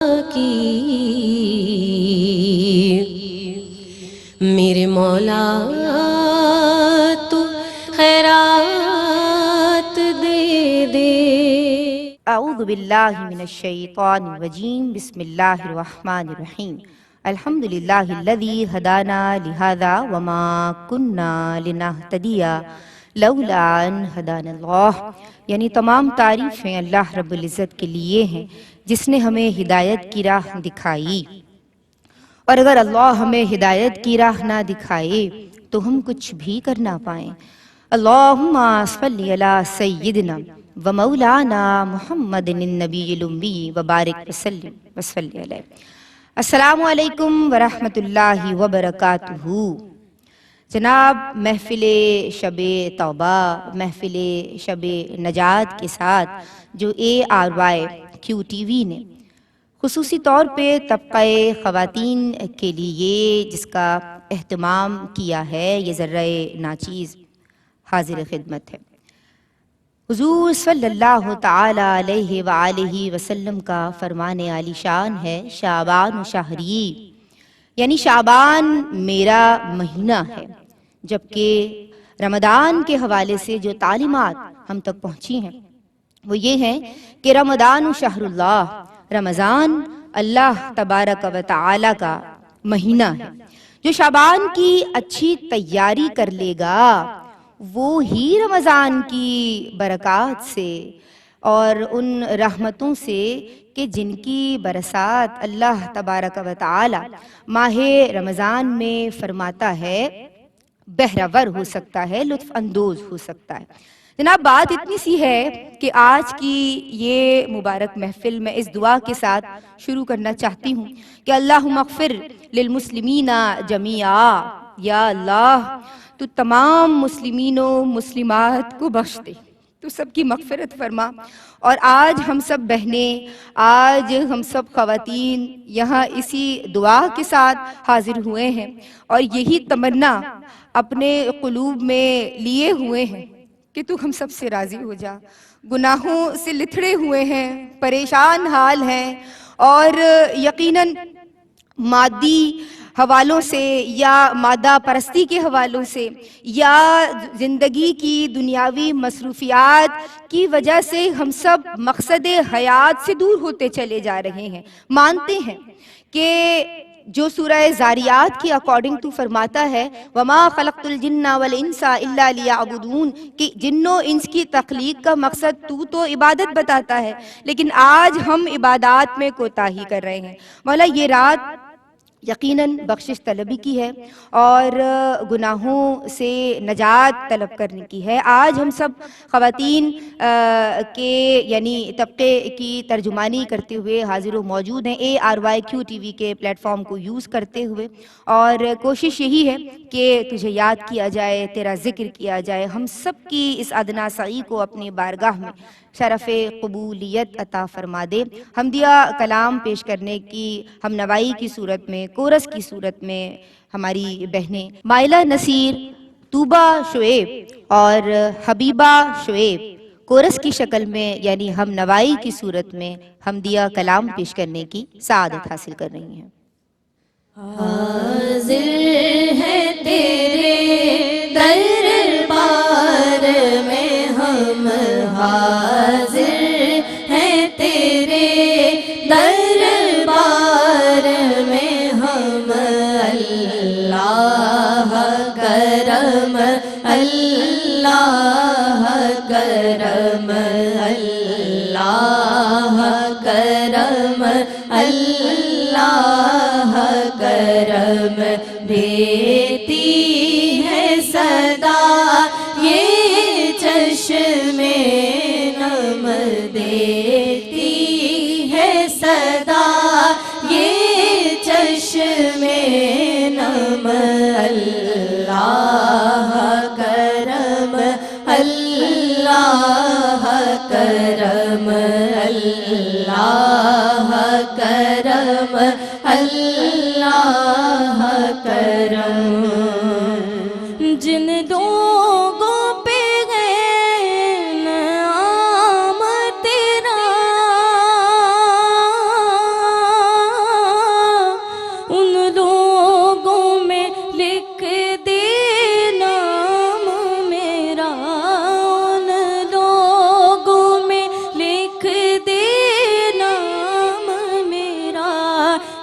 کی میرے مولا تو خیرات دے دے۔ اعوذ باللہ من الشیطان الرجیم، بسم اللہ الرحمن الرحیم۔ الحمدللہ الذی ہدانا لہذا وما کننا لنہتدی لولا ان ہدانا اللہ، یعنی تمام تعریفیں اللہ رب العزت کے لیے ہیں جس نے ہمیں ہدایت کی راہ دکھائی، اور اگر اللہ ہمیں ہدایت کی راہ نہ دکھائے تو ہم کچھ بھی کر نہ پائیں۔ اللہم صلی علی سیدنا و مولانا محمد النبی الامی وبارک وسلم وصلی علیہ۔ السلام علیکم ورحمۃ اللہ وبرکاتہ۔ جناب، محفل شب توبہ، محفل شب نجات کے ساتھ جو ARYQTV نے خصوصی طور پہ طبقہ خواتین کے لیے جس کا اہتمام کیا ہے، یہ ذرہ ناچیز حاضر خدمت ہے۔ حضور صلی اللہ تعالی علیہ وآلہ وسلم کا فرمان عالی شان ہے، شعبان شہری، یعنی شعبان میرا مہینہ ہے، جبکہ رمضان کے حوالے سے جو تعلیمات ہم تک پہنچی ہیں وہ یہ ہیں کہ رمضان شہر اللہ، رمضان اللہ تبارک و تعالی کا مہینہ ہے۔ جو شعبان کی اچھی تیاری کر لے گا وہ ہی رمضان کی برکات سے اور ان رحمتوں سے کہ جن کی برسات اللہ تبارک و تعالی ماہ رمضان میں فرماتا ہے، بہرور ہو سکتا ہے، لطف اندوز ہو سکتا ہے۔ جناب، بات اتنی سی ہے کہ آج کی یہ مبارک محفل میں اس دعا کے ساتھ شروع کرنا چاہتی ہوں کہ اللہم اغفر للمسلمین جمیعا، یا اللہ تو تمام مسلمین و مسلمات کو بخش دے، تو سب کی مغفرت فرما۔ اور آج ہم سب بہنیں، آج ہم سب خواتین یہاں اسی دعا کے ساتھ حاضر ہوئے ہیں اور یہی تمنا اپنے قلوب میں لیے ہوئے ہیں کہ تو ہم سب سے راضی ہو جا۔ گناہوں سے لتھڑے ہوئے ہیں، پریشان حال ہیں، اور یقیناً مادی حوالوں سے یا مادہ پرستی کے حوالوں سے یا زندگی کی دنیاوی مصروفیات کی وجہ سے ہم سب مقصد حیات سے دور ہوتے چلے جا رہے ہیں۔ مانتے ہیں کہ جو سورہ زاریات کی اکارڈنگ تو فرماتا ہے وَمَا خَلَقْتُ الْجِنَّ وَالْإِنسَ إِلَّا لِيَعْبُدُونَ، کہ جنوں انس کی تخلیق کا مقصد تو عبادت بتاتا ہے، لیکن آج ہم عبادات میں کوتاہی کر رہے ہیں۔ مولا، یہ رات یقیناً بخشش طلبی کی ہے اور گناہوں سے نجات طلب کرنے کی ہے۔ آج ہم سب خواتین کے یعنی طبقے کی ترجمانی کرتے ہوئے حاضر و موجود ہیں ARYQTV کے پلیٹ فارم کو یوز کرتے ہوئے، اور کوشش یہی ہے کہ تجھے یاد کیا جائے، تیرا ذکر کیا جائے، ہم سب کی اس ادنا سعی کو اپنی بارگاہ میں شرف قبولیت عطا فرما دے۔ حمدیہ کلام پیش کرنے کی ہم نوائی کی صورت میں، کورس کی صورت میں ہماری بہنیں مائلہ نصیر، طوبہ شعیب اور حبیبہ شعیب کورس کی شکل میں یعنی ہم نوائی کی صورت میں حمدیہ کلام پیش کرنے کی سعادت حاصل کر رہی ہیں۔ حاضر ہے تیرے دربار میں ہم، حاضر ہے تیرے دربار میں ہم، اللہ کرم، اللہ کرم، اللہ کرم، اللہ کرم، دیتی ہے صدا یہ چشم نم، دیتی ہے صدا یہ چشم نم، اللہ کرم، اللہ کرم، اللہ کرم، اللہ کرم۔ جن لوگوں پہ ہے نعام تیرا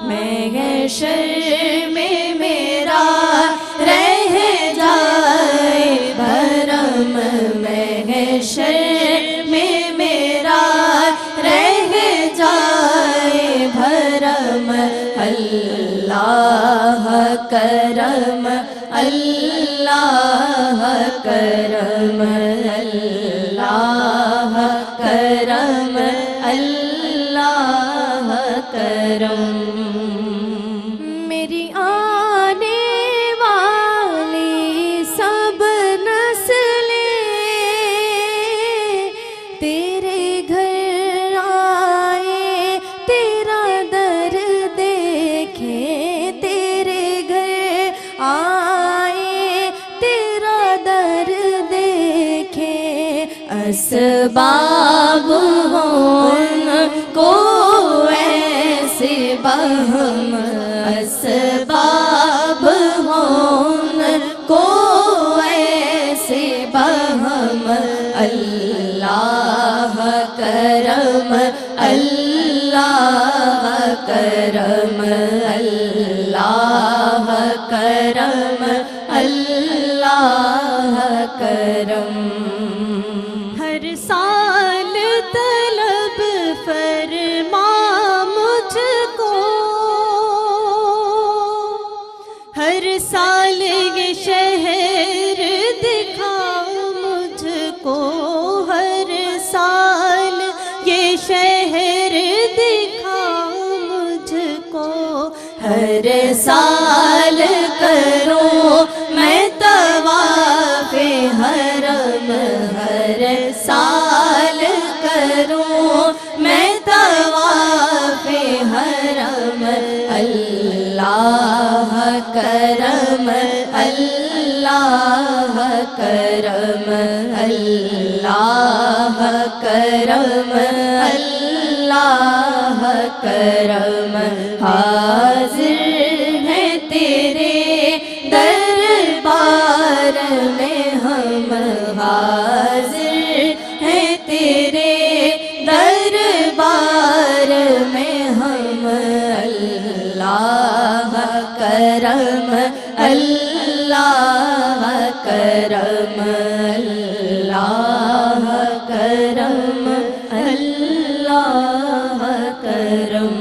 محشر میں میرا رہ جائے بھرم، محشر میں میرا رہ جائے بھرم، اللہ کرم، اللہ کرم، اللہ کرم، اللہ کرم۔ میری آنے والی سب نسلیں تیرے گھر آئے، تیرا در دیکھے، تیرے گھر آئے، تیرا در دیکھے، اسباب ہوں ان کو ایسے بہم، اسباب ہوں ان کو ایسے بہم، اللہ کرم، اللہ کرم، اللہ کرم، اللہ کرم۔ ہر سال طلب فرما مجھ کو، ہر سال یہ شہر دکھا مجھ کو، ہر سال یہ شہر دکھا مجھ کو، ہر سال کروں میں طواف حرم، ہر سال کروں میں طواف حرم، اللہ کرم، اللہ کرم، اللہ کرم، اللہ کرم۔ حاضر ہیں تیرے دربار میں ہم، حاضر ہیں تیرے دربار میں ہم، اللہ کرم، اللہ کرم، اللہ کرم، اللہ کرم۔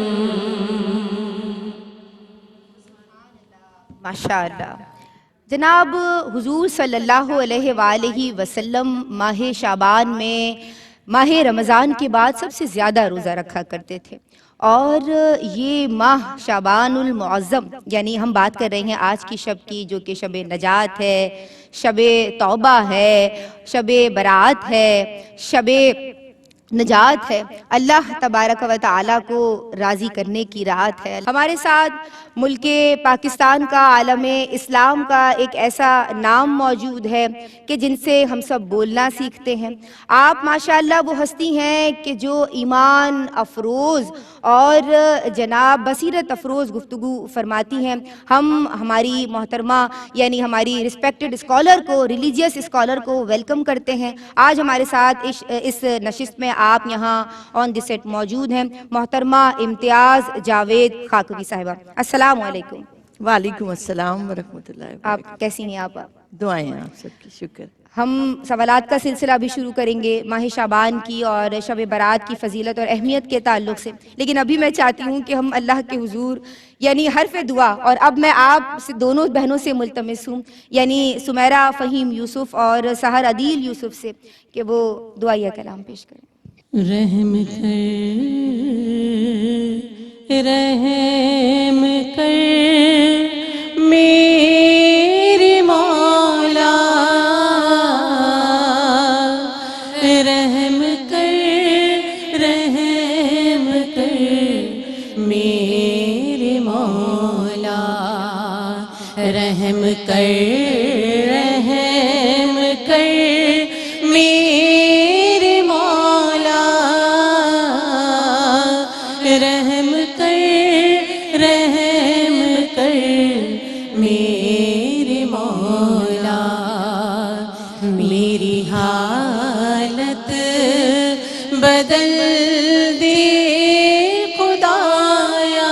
ماشاءاللہ۔ جناب حضور صلی اللہ علیہ وآلہ وسلم ماہ شعبان میں ماہ رمضان کے بعد سب سے زیادہ روزہ رکھا کرتے تھے، اور یہ ماہ شعبان المعظم، یعنی ہم بات کر رہے ہیں آج کی شب کی، جو کہ شب نجات ہے، شب توبہ ہے، شب برات ہے، شب نجات ہے، اللہ تبارک و تعالیٰ کو راضی کرنے کی رات ہے۔ ہمارے ساتھ ملک پاکستان کا، عالم اسلام کا ایک ایسا نام موجود ہے کہ جن سے ہم سب بولنا سیکھتے ہیں۔ آپ ماشاءاللہ وہ ہستی ہیں کہ جو ایمان افروز اور جناب بصیرت افروز گفتگو فرماتی ہیں۔ ہم ہماری محترمہ یعنی ہماری رسپیکٹڈ اسکالر کو، ریلیجیس اسکالر کو ویلکم کرتے ہیں۔ آج ہمارے ساتھ اس نشست میں آپ یہاں آن دی سیٹ موجود ہیں محترمہ امتیاز جاوید خاکوی صاحبہ۔ السلام علیکم۔ وعلیکم السلام ورحمۃ اللہ وبرکاتہ۔ آپ کیسی ہیں؟ آپ دعائیں آپ سب کی، شکر۔ ہم سوالات کا سلسلہ بھی شروع کریں گے ماہ شعبان کی اور شب برات کی فضیلت اور اہمیت کے تعلق سے، لیکن ابھی میں چاہتی ہوں کہ ہم اللہ کے حضور یعنی حرف دعا، اور اب میں آپ سے دونوں بہنوں سے ملتمس ہوں، یعنی سمیرہ فہیم یوسف اور سحر عدیل یوسف سے، کہ وہ دعائیہ کلام پیش کریں۔ رحم کر میرے مولا، رحم کر میرے مولا، رحم کر میرے مولا، رحم کر میرے مولا، میری حالت بدل دے خدایا،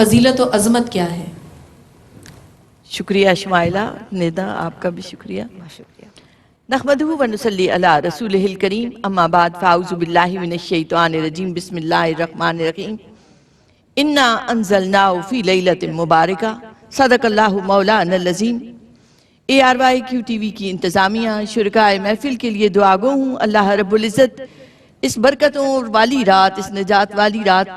فضیلت و عظمت کیا ہے؟ شکریہ شمائلہ، ندا آپ کا بھی شکریہ۔ نحمدہ و نصلی علی رسولہ الکریم، اما بعد فاعوذ باللہ من الشیطان الرجیم، بسم اللہ الرحمن الرحیم۔ انا انزلناہ فی لیلۃ مبارکہ، صدق اللہ مولانا العظیم۔ ARYQ TV کی انتظامیہ، شرکائے محفل کے لیے دعا گو ہوں اللہ رب العزت اس برکتوں والی رات، اس نجات والی رات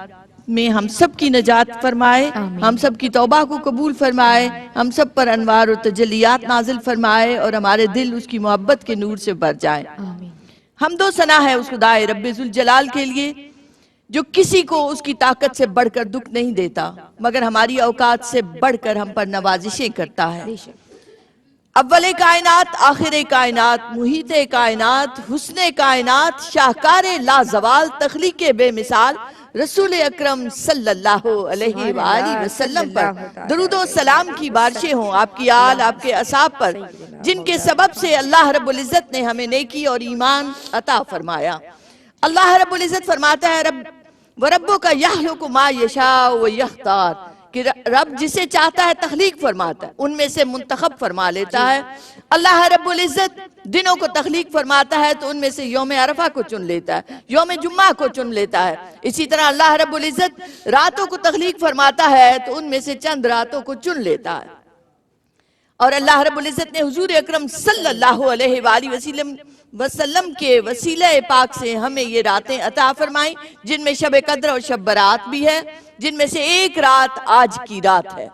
میں ہم سب کی نجات فرمائے، ہم سب کی توبہ کو قبول فرمائے، ہم سب پر انوار و تجلیات نازل فرمائے اور ہمارے دل اس کی محبت کے نور سے بھر جائے۔ حمد و ثنا ہے اس خدائے رب ذوالجلال کے لیے جو کسی کو اس کی طاقت سے بڑھ کر دکھ نہیں دیتا، مگر ہماری اوقات سے بڑھ کر ہم پر نوازشیں کرتا ہے۔ اول کائنات، آخر کائنات، محیط کائنات، حسن کائنات، شاہکار لازوال، تخلیق بے مثال، رسول اکرم صلی اللہ علیہ وآلہ وسلم پر درود و سلام کی بارشیں ہوں، آپ کی آل، آپ کے اصحاب پر، جن کے سبب سے اللہ رب العزت نے ہمیں نیکی اور ایمان عطا فرمایا۔ اللہ رب العزت فرماتا ہے وَرَبُّكَ يَخْلُقُ مَا يَشَاءُ وَيَخْتَارُ، کہ رب جسے چاہتا ہے تخلیق فرماتا ہے، ان میں سے منتخب فرما لیتا ہے۔ اللہ رب العزت دنوں کو تخلیق فرماتا ہے تو ان میں سے یوم عرفہ کو چن لیتا ہے، یوم جمعہ کو چن لیتا ہے۔ اسی طرح اللہ رب العزت راتوں کو تخلیق فرماتا ہے تو ان میں سے چند راتوں کو چن لیتا ہے۔ اور اللہ رب العزت نے حضور اکرم صلی اللہ علیہ وآلہ وسلم کے وسیلہ پاک سے ہمیں یہ راتیں عطا فرمائیں، جن میں شب قدر اور شب برات بھی ہے، جن میں سے ایک رات آج کی رات ہے۔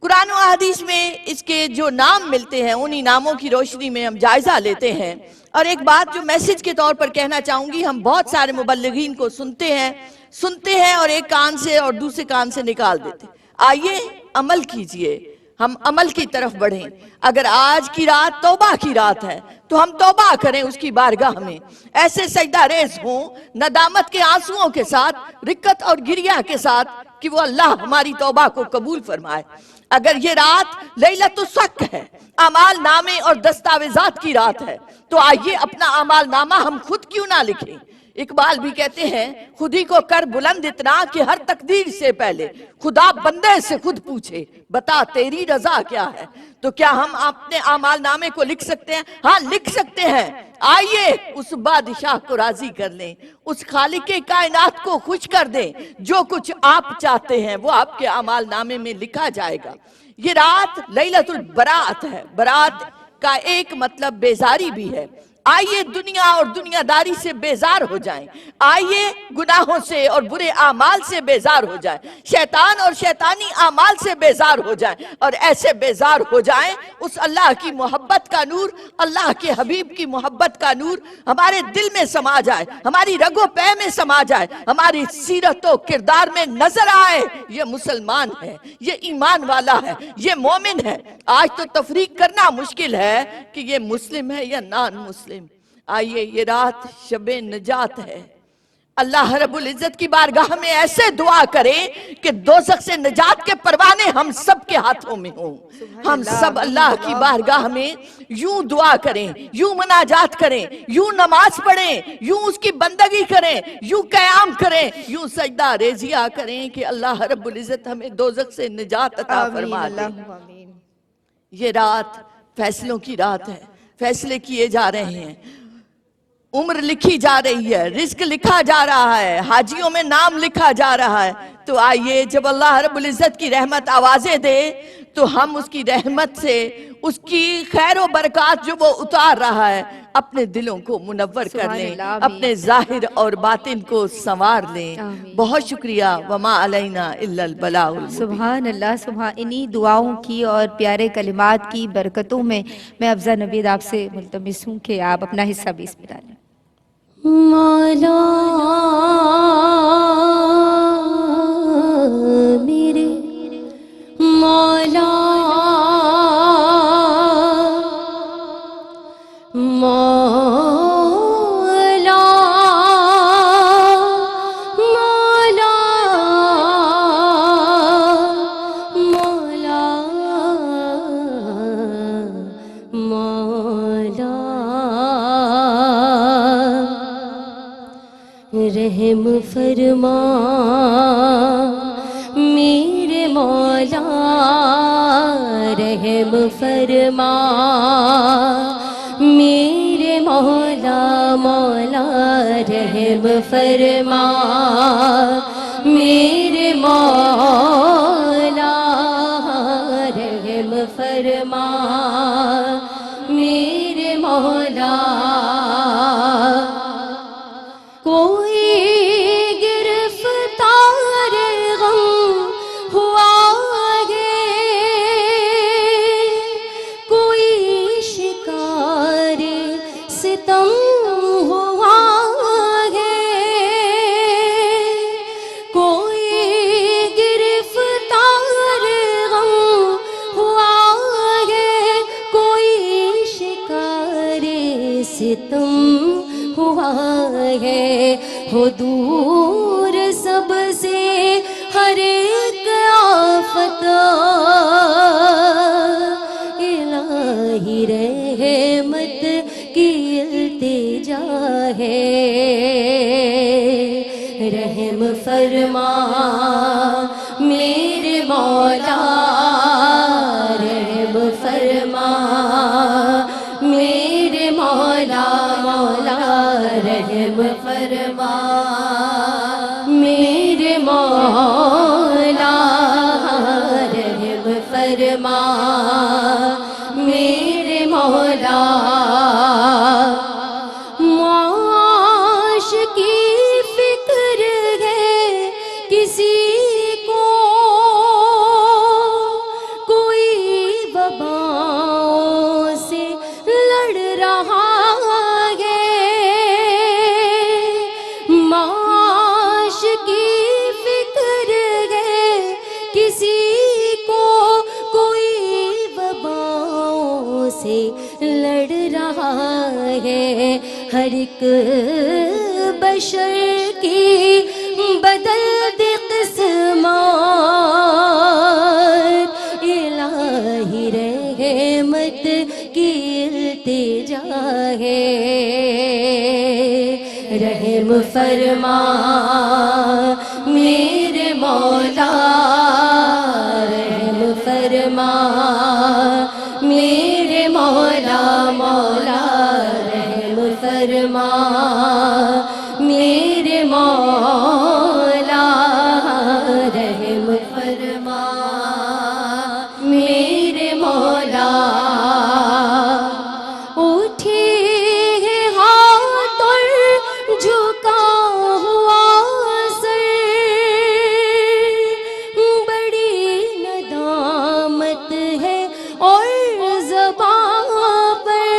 قرآن و حدیث میں اس کے جو نام ملتے ہیں، انہی ناموں کی روشنی میں ہم جائزہ لیتے ہیں۔ اور ایک بات جو میسج کے طور پر کہنا چاہوں گی، ہم بہت سارے مبلغین کو سنتے ہیں اور ایک کان سے اور دوسرے کان سے نکال دیتے ہیں۔ آئیے عمل کیجئے، ہم عمل کی طرف بڑھیں۔ اگر آج کی رات توبہ کی رات ہے تو ہم توبہ کریں اس کی بارگاہ میں، ایسے سجدہ ریز ہوں ندامت کے آنسوؤں کے ساتھ، رکت اور گریہ کے ساتھ، کہ وہ اللہ ہماری توبہ کو قبول فرمائے۔ اگر یہ رات لیلۃ الصق ہے، اعمال نامے اور دستاویزات کی رات ہے، تو آئیے اپنا اعمال نامہ ہم خود کیوں نہ لکھیں۔ اقبال بھی کہتے ہیں خود ہی کو کر بلند اتنا کہ ہر تقدیر سے پہلے خدا بندے سے خود پوچھے بتا تیری رضا کیا ہے۔ تو کیا ہم اپنے اعمال نامے کو لکھ سکتے ہیں؟ ہاں لکھ سکتے ہیں۔ آئیے اس بادشاہ کو راضی کر لیں، اس خالق کائنات کو خوش کر دیں، جو کچھ آپ چاہتے ہیں وہ آپ کے اعمال نامے میں لکھا جائے گا۔ یہ رات لیلۃ البرات ہے۔ برات کا ایک مطلب بیزاری بھی ہے۔ آئیے دنیا اور دنیا داری سے بیزار ہو جائیں، آئیے گناہوں سے اور برے اعمال سے بیزار ہو جائیں، شیطان اور شیطانی اعمال سے بیزار ہو جائیں، اور ایسے بیزار ہو جائیں اس اللہ کی محبت کا نور، اللہ کے حبیب کی محبت کا نور ہمارے دل میں سما جائے، ہماری رگ و پے میں سما جائے، ہماری سیرت و کردار میں نظر آئے یہ مسلمان ہے، یہ ایمان والا ہے، یہ مومن ہے۔ آج تو تفریق کرنا مشکل ہے کہ یہ مسلم ہے یا نان مسلم۔ آئیے یہ رات شب نجات ہے۔ اللہ رب العزت کی بارگاہ میں ایسے دعا کریں کہ دوزخ سے نجات کے پروانے ہم سب کے ہاتھوں میں ہوں۔ ہم سب اللہ کی بارگاہ میں یوں دعا کریں، یوں مناجات کریں، یوں نماز پڑھیں، یوں اس کی بندگی کریں، یوں قیام کریں، یوں سجدہ ریزیہ کریں کہ اللہ رب العزت ہمیں دوزخ سے نجات عطا فرما دے۔ یہ رات فیصلوں کی رات ہے، فیصلے کیے جا رہے ہیں، عمر لکھی جا رہی ہے، رزق لکھا جا رہا ہے، حاجیوں میں نام لکھا جا رہا ہے۔ تو آئیے جب اللہ رب العزت کی رحمت آوازیں دے تو ہم اس کی رحمت سے اس کی خیر و برکات جو وہ اتار رہا ہے اپنے دلوں کو منور کر لیں، اپنے ظاہر اور باطن کو سنوار لیں۔ بہت شکریہ۔ وما علینا الا البلاغ المبین۔ سبحان اللہ، سبحان انہی دعاؤں کی اور پیارے کلمات کی برکتوں میں میں افضل نوید آپ سے ملتمس ہوں کہ آپ اپنا حصہ بھی اس میں ڈالیں۔ مولا میرے مولا مولا مولا مولا مولا رحم فرما میرے رحم فرما میرے مولا مولا رحم فرما میرے مولا رحم فرما میرے مولا کوئی گرفتار غم ہوا ہے کوئی شکار ستم ہوا ہے کوئی گرفتار غم ہوا ہے کوئی شکار ستم ہوا ہے ہو دور سب سے ہر ایک آفت الہی رحمت کی التجا ہے رحم فرما میرے مولا رحم فرما میرے مولا مولا رحم فرما میرے مولا رحم فرما میرے مولا معاش کی فکر ہے کسی کو کوئی وباؤں سے لڑ رہا ہے معاش کی فکر ہے کسی کو کوئی وباؤں سے لڑ رہا ہے ہر ایک بشر کی بدلتی قسمات الہی رحمت کی التجا ہے رحم فرما میرے مولا رحم فرما میرے مولا مولا رحم فرما میرے مولا رحم فرما میرے مولا اٹھے ہیں ہاتھ اور جھکا ہوا سر بڑی ندامت ہے اور زبان پر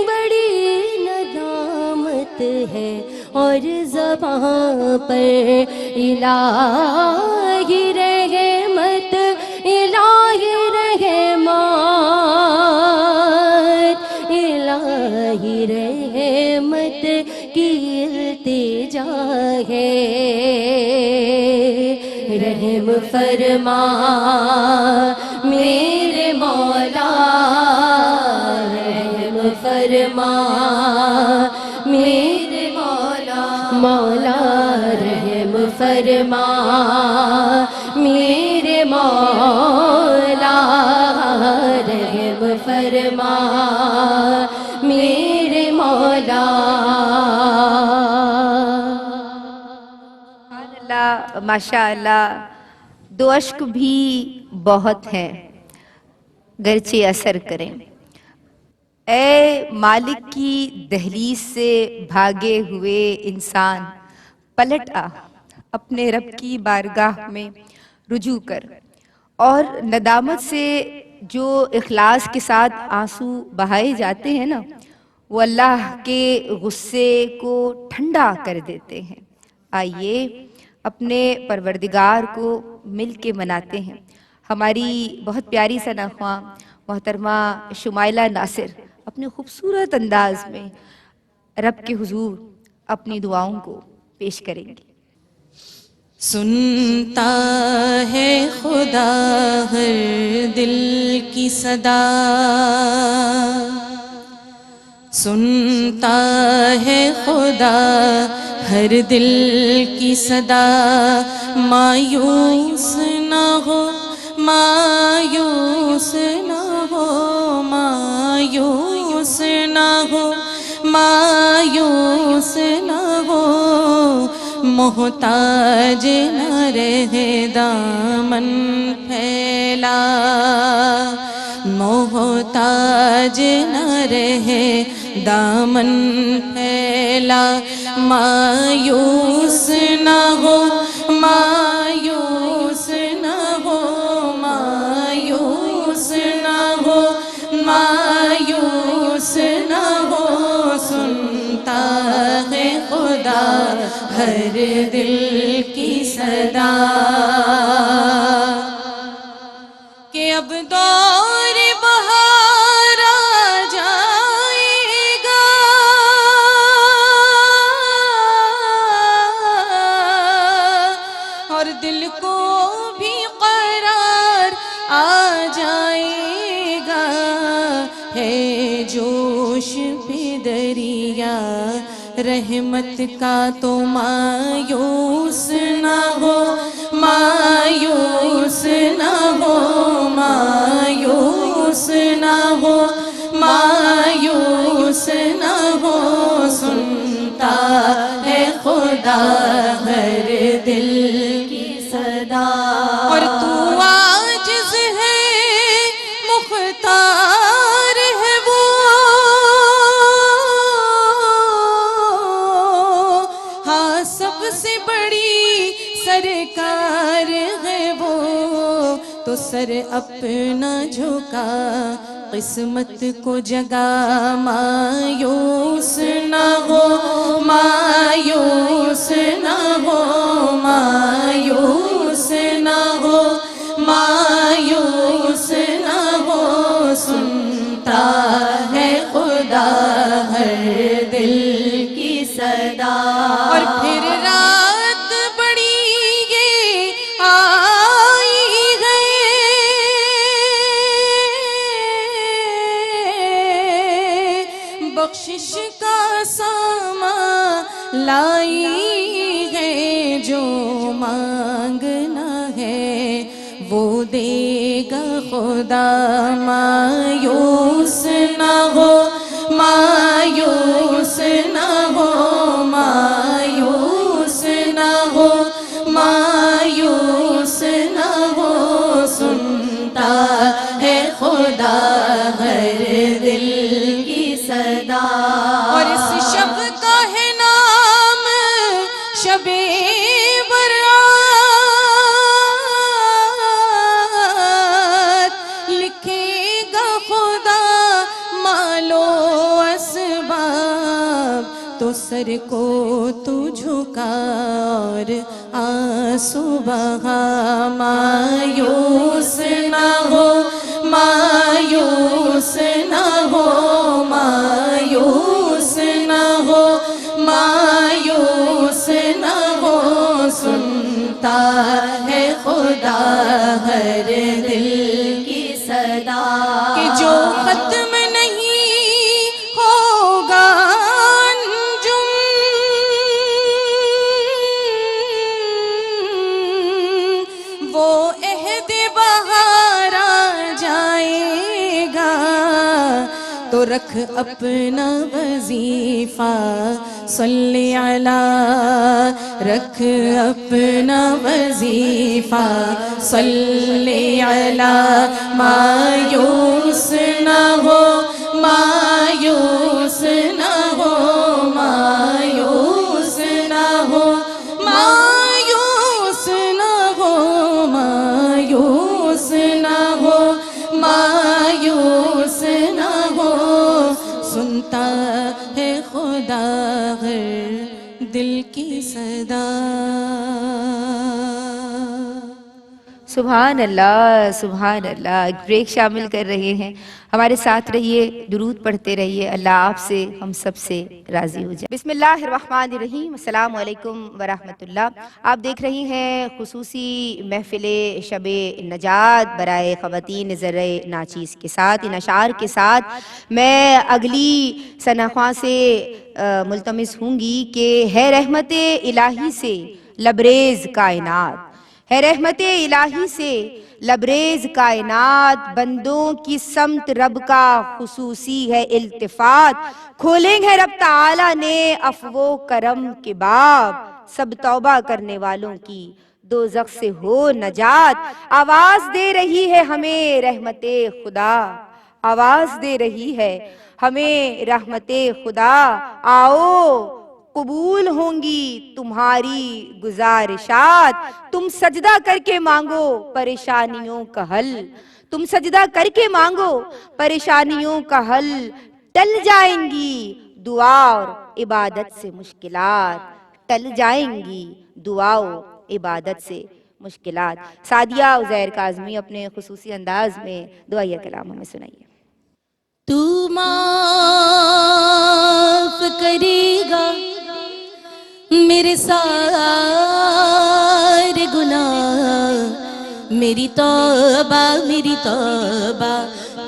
بڑی ندامت ہے اور زبان پر الہی رحمت الہی رحمت الہی رحمت کی التجا ہے رحم فرما میرے مولا رحم فرما میرے مولا مولا رحم فرما میرے مولا رحم فرما میرے مولا اللہ ماشاء اللہ دو اشک بھی بہت ہیں گرچہ اثر کریں اے مالک کی دہلیز سے بھاگے ہوئے انسان پلٹ آ اپنے رب کی بارگاہ میں رجوع کر اور ندامت سے جو اخلاص کے ساتھ آنسو بہائے جاتے ہیں نا وہ اللہ کے غصے کو ٹھنڈا کر دیتے ہیں آئیے اپنے پروردگار کو مل کے مناتے ہیں ہماری بہت پیاری ثنا خواں محترمہ شمائلہ ناصر اپنے خوبصورت انداز میں رب کے حضور اپنی دعاؤں کو پیش کریں گی سنتا ہے خدا ہر دل کی صدا سنتا ہے خدا ہر دل کی صدا، مایوس نہ ہو، مایوس نہ ہو، مایوس نہ ہو، مایوس نہ ہو، محتاج نہ رہے دامن پھیلا، محتاج نہ رہے دامن پھیلا، مایوس نہ ہو، مایوس نہ ہو، مایوس نہ ہو، مایوس نہ ہو، سنتا ہے خدا ہر دل کی صدا، کہ اب دور بہار آ جائے گا، اور دل کو بھی قرار آ جائے گا، ہے جوش پہ دریا رحمت کا تو مایوس نہ ہو، مایوس نہ ہو، مایوس نہ ہو، مایوس نہ ہو، سنتا ہے خدا ہر دل کی صدا، اور تو عاجز ہے مختار ہے وہ، ہاں سب سے بڑی سرکار ہے وہ، تو سر اپنا جھکا قسمت کو جگا، مایوس نہ ہو، مایوس نہ ہو، مایوس نہ ہو، مایوس نہ ہو، سنتا ہے خدا ہر دل کی صدا، اور پھر رات بڑی یہ آئی ہے، بخشش کا سامان لائی ہے، جو مانگنا ہے وہ دے گا خدا، مایوس نہ ہو، مایوس نہ ہو، مایوس نہ ہو، مایوس نہ ہو، سنتا ہے خدا ہر دل کی صدا، اور اس شب کا ہے نام شب برات، لکھے گا خدا مالو اسباب، تو سر کو تو جھکا اور آنسو بہا، مایوس نہ ہو، مایوس نہ ہو، مایوس نہ ہو، مایوس نہ ہو، سنتا ہے خدا ہر دل کی صدا، کہ جو ختم نہیں ہوگا انجم، وہ عہد بہار آ جائے گا، تو رکھ اپنا وظیفہ صلی علی، رکھ اپنا وظیفہ صلی علی، مایوس نہ ہو، مایوس نہ ہو، مایوس نہ ہو، مایوس نہ ہو، مایوس نہ ہو، مایوس نہ ہو، سنتا ہے خدا ہر دل کی صدا۔ سبحان اللہ، ایک بریک شامل کر رہے ہیں. ہمارے ساتھ رہیے، درود پڑھتے رہیے. اللہ آپ سے ہم سب سے راضی ہو جائے. بسم اللہ الرحمن الرحیم. السلام علیکم ورحمۃ اللہ. آپ دیکھ رہی ہیں خصوصی محفل شب نجات برائے خواتین ذرہ ناچیز کے ساتھ. ان اشعار کے ساتھ میں اگلی ثناخواں سے ملتمس ہوں گی کہ ہے رحمت الہی سے لبریز کائنات، ہے رحمت الہی سے لبریز کائنات، بندوں کی سمت رب کا خصوصی ہے التفات. کھولیں گے رب تعالی نے عفو و کرم کے باب، سب توبہ کرنے والوں کی دوزخ سے ہو نجات. آواز دے رہی ہے ہمیں رحمت خدا، آواز دے رہی ہے ہمیں رحمت خدا. آؤ قبول ہوں گی تمہاری گزارشات، تم سجدہ کر کے مانگو پریشانیوں کا حل، تم سجدہ کر کے مانگو پریشانیوں کا حل. ٹل جائیں گی دعا اور عبادت سے مشکلات، ٹل جائیں گی دعا و عبادت سے مشکلات. سعدیہ عزیر کاظمی اپنے خصوصی انداز میں دعائیہ کلام ہمیں سنائیے. تو معاف کرے گا میرے سارے گناہ، میری توبہ میری توبہ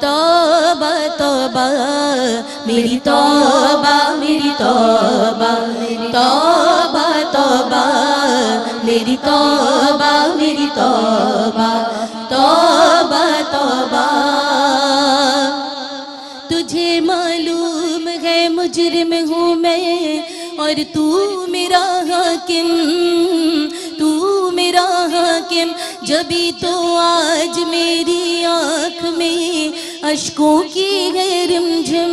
توبہ توبہ، میری توبہ میری توبہ توبہ توبہ، میری توبہ میری توبہ توبہ توبہ. تجھے معلوم ہے مجرم ہوں میں اور تو میرا حاکم، تو میرا حاکم. جبھی تو آج میری آنکھ میں اشکوں کی ہے رمجھم،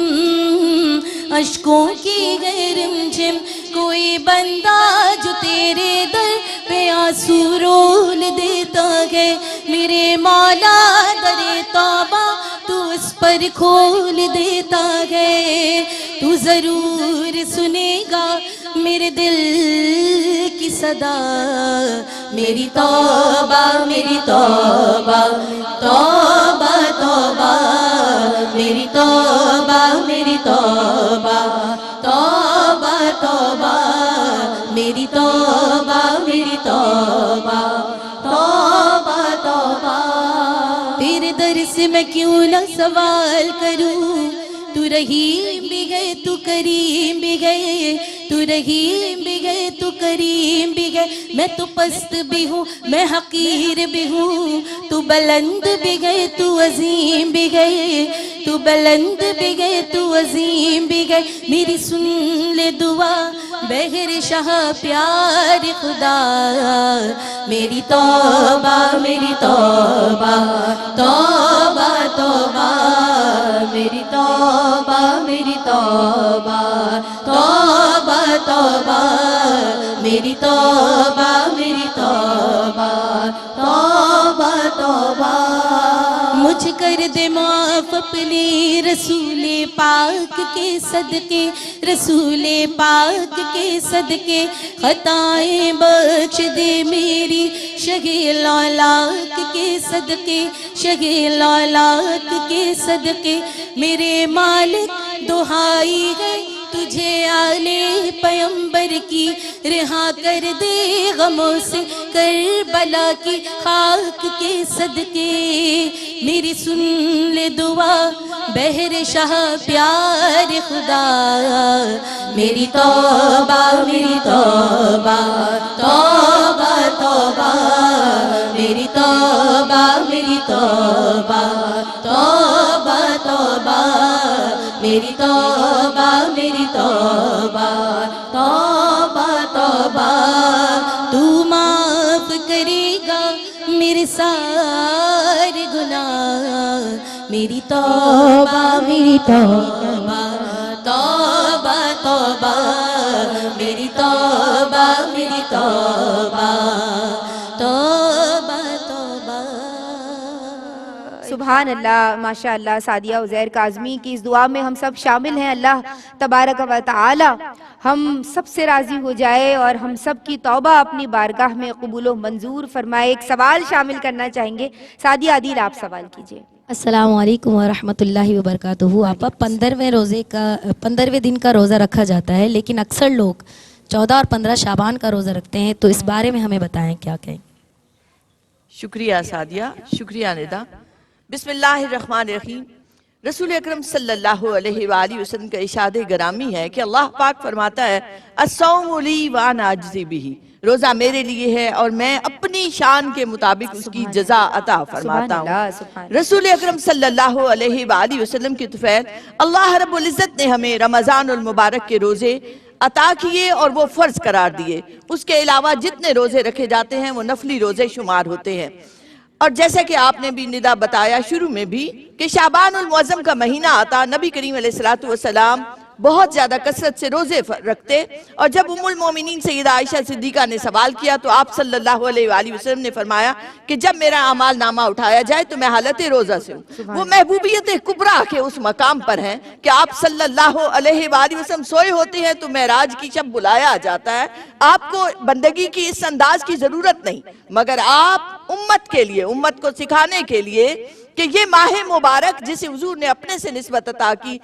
اشکوں کی ہے رمجھم. کوئی بندہ جو تیرے در پہ آنسو رول دیتا ہے، میرے مولا در توبہ تو اس پر کھول دیتا ہے. تو ضرور سنے گا میرے دل کی صدا، میری توبہ میری توبہ توبہ توبہ، میری توبہ میری توبہ توبہ توبہ، میری توبہ میری توبہ توبہ توبہ. تیرے در سے میں کیوں نہ سوال کروں، تو رحیم بھی ہے تو کریم بھی ہے، تو رحیم بھی ہے تو کریم بھی ہے. میں تو پست بھی ہوں میں حقیر بھی ہوں، تو بلند بھی ہے تو عظیم بھی ہے، تو بلند بھی ہے تو عظیم بھی ہے. میری سن لے دعا بہر شاہ پیار خدا، میری توبہ میری توبہ توبہ توبہ، میری توبہ میری توبہ توبہ توبہ، میری توبہ میری توبہ توبہ توبہ. مجھ کر دے معاف اپنے رسول پاک کے صدقے، رسول پاک کے صدقے. خطائیں بخش دے میری شگے لالاک کے صدقے، شگے لالاک کے صدقے. میرے مالک دہائی ہے تجھے آلے پیمبر کی، رہا کر دے غموں سے کربلا کی خاک کے صدقے. میری سن لے دعا بہر شاہ پیار خدا، میری توبہ میری توبہ توبہ توبہ، میری توبہ میری توبہ توبہ توبہ، میری توبہ میری توبہ توبہ توبہ. تو معاف کرے گا میرے سارے گناہ، میری توبہ میری توبہ توبہ توبہ، میری توبہ میری توبہ توبہ توبہ. سبحان اللہ، ماشاء اللہ، سعدیہ عزیر کاظمی کی اس دعا میں ہم سب شامل ہیں۔ اللہ تبارک و تعالی ہم سب سے راضی ہو جائے اور ہم سب کی توبہ اپنی بارگاہ میں قبول و منظور فرمائے۔ ایک سوال شامل کرنا چاہیں گے، سعدیہ عدیل آپ سوال کیجئے۔ السلام علیکم ورحمۃ اللہ وبرکاتہ۔ آپا 15ویں دن کا روزہ رکھا جاتا ہے، لیکن اکثر لوگ 14 اور 15 شعبان کا روزہ رکھتے ہیں، تو اس بارے میں ہمیں بتائیں، کیا کہیں؟ شکریہ سعدیہ، شکریہ ندا۔ بسم اللہ الرحمن الرحیم۔ رسول اکرم صلی اللہ علیہ وآلہ وسلم کا ارشاد گرامی ہے کہ اللہ پاک فرماتا ہے الصوم لی وانا اجزی بہ، روزہ میرے لیے ہے اور میں اپنی شان کے مطابق اس کی جزا عطا فرماتا ہوں۔ رسول اکرم صلی اللہ علیہ وآلہ وسلم کی طفیل اللہ رب العزت نے ہمیں رمضان المبارک کے روزے عطا کیے اور وہ فرض قرار دیے۔ اس کے علاوہ جتنے روزے رکھے جاتے ہیں وہ نفلی روزے شمار ہوتے ہیں۔ اور جیسا کہ آپ نے بھی ندا بتایا شروع میں بھی کہ شعبان المعظم کا مہینہ آتا، نبی کریم علیہ السلام بہت زیادہ کثرت سے روزے رکھتے، اور جب ام المومنین سیدہ عائشہ صدیقہ نے سوال کیا تو آپ صلی اللہ علیہ وآلہ وسلم نے فرمایا کہ جب میرا اعمال نامہ اٹھایا جائے تو میں حالت روزہ سے ہوں۔ وہ محبوبیت کبریٰ کے اس مقام پر ہیں کہ آپ صلی اللہ علیہ وآلہ وسلم سوئے ہوتے ہیں تو معراج کی شب بلایا جاتا ہے۔ آپ کو بندگی کی اس انداز کی ضرورت نہیں، مگر آپ امت کے لیے، امت کو سکھانے کے لیے کہ یہ ماہ مبارک جسے حضور نے اپنے سے نسبت عطا کی،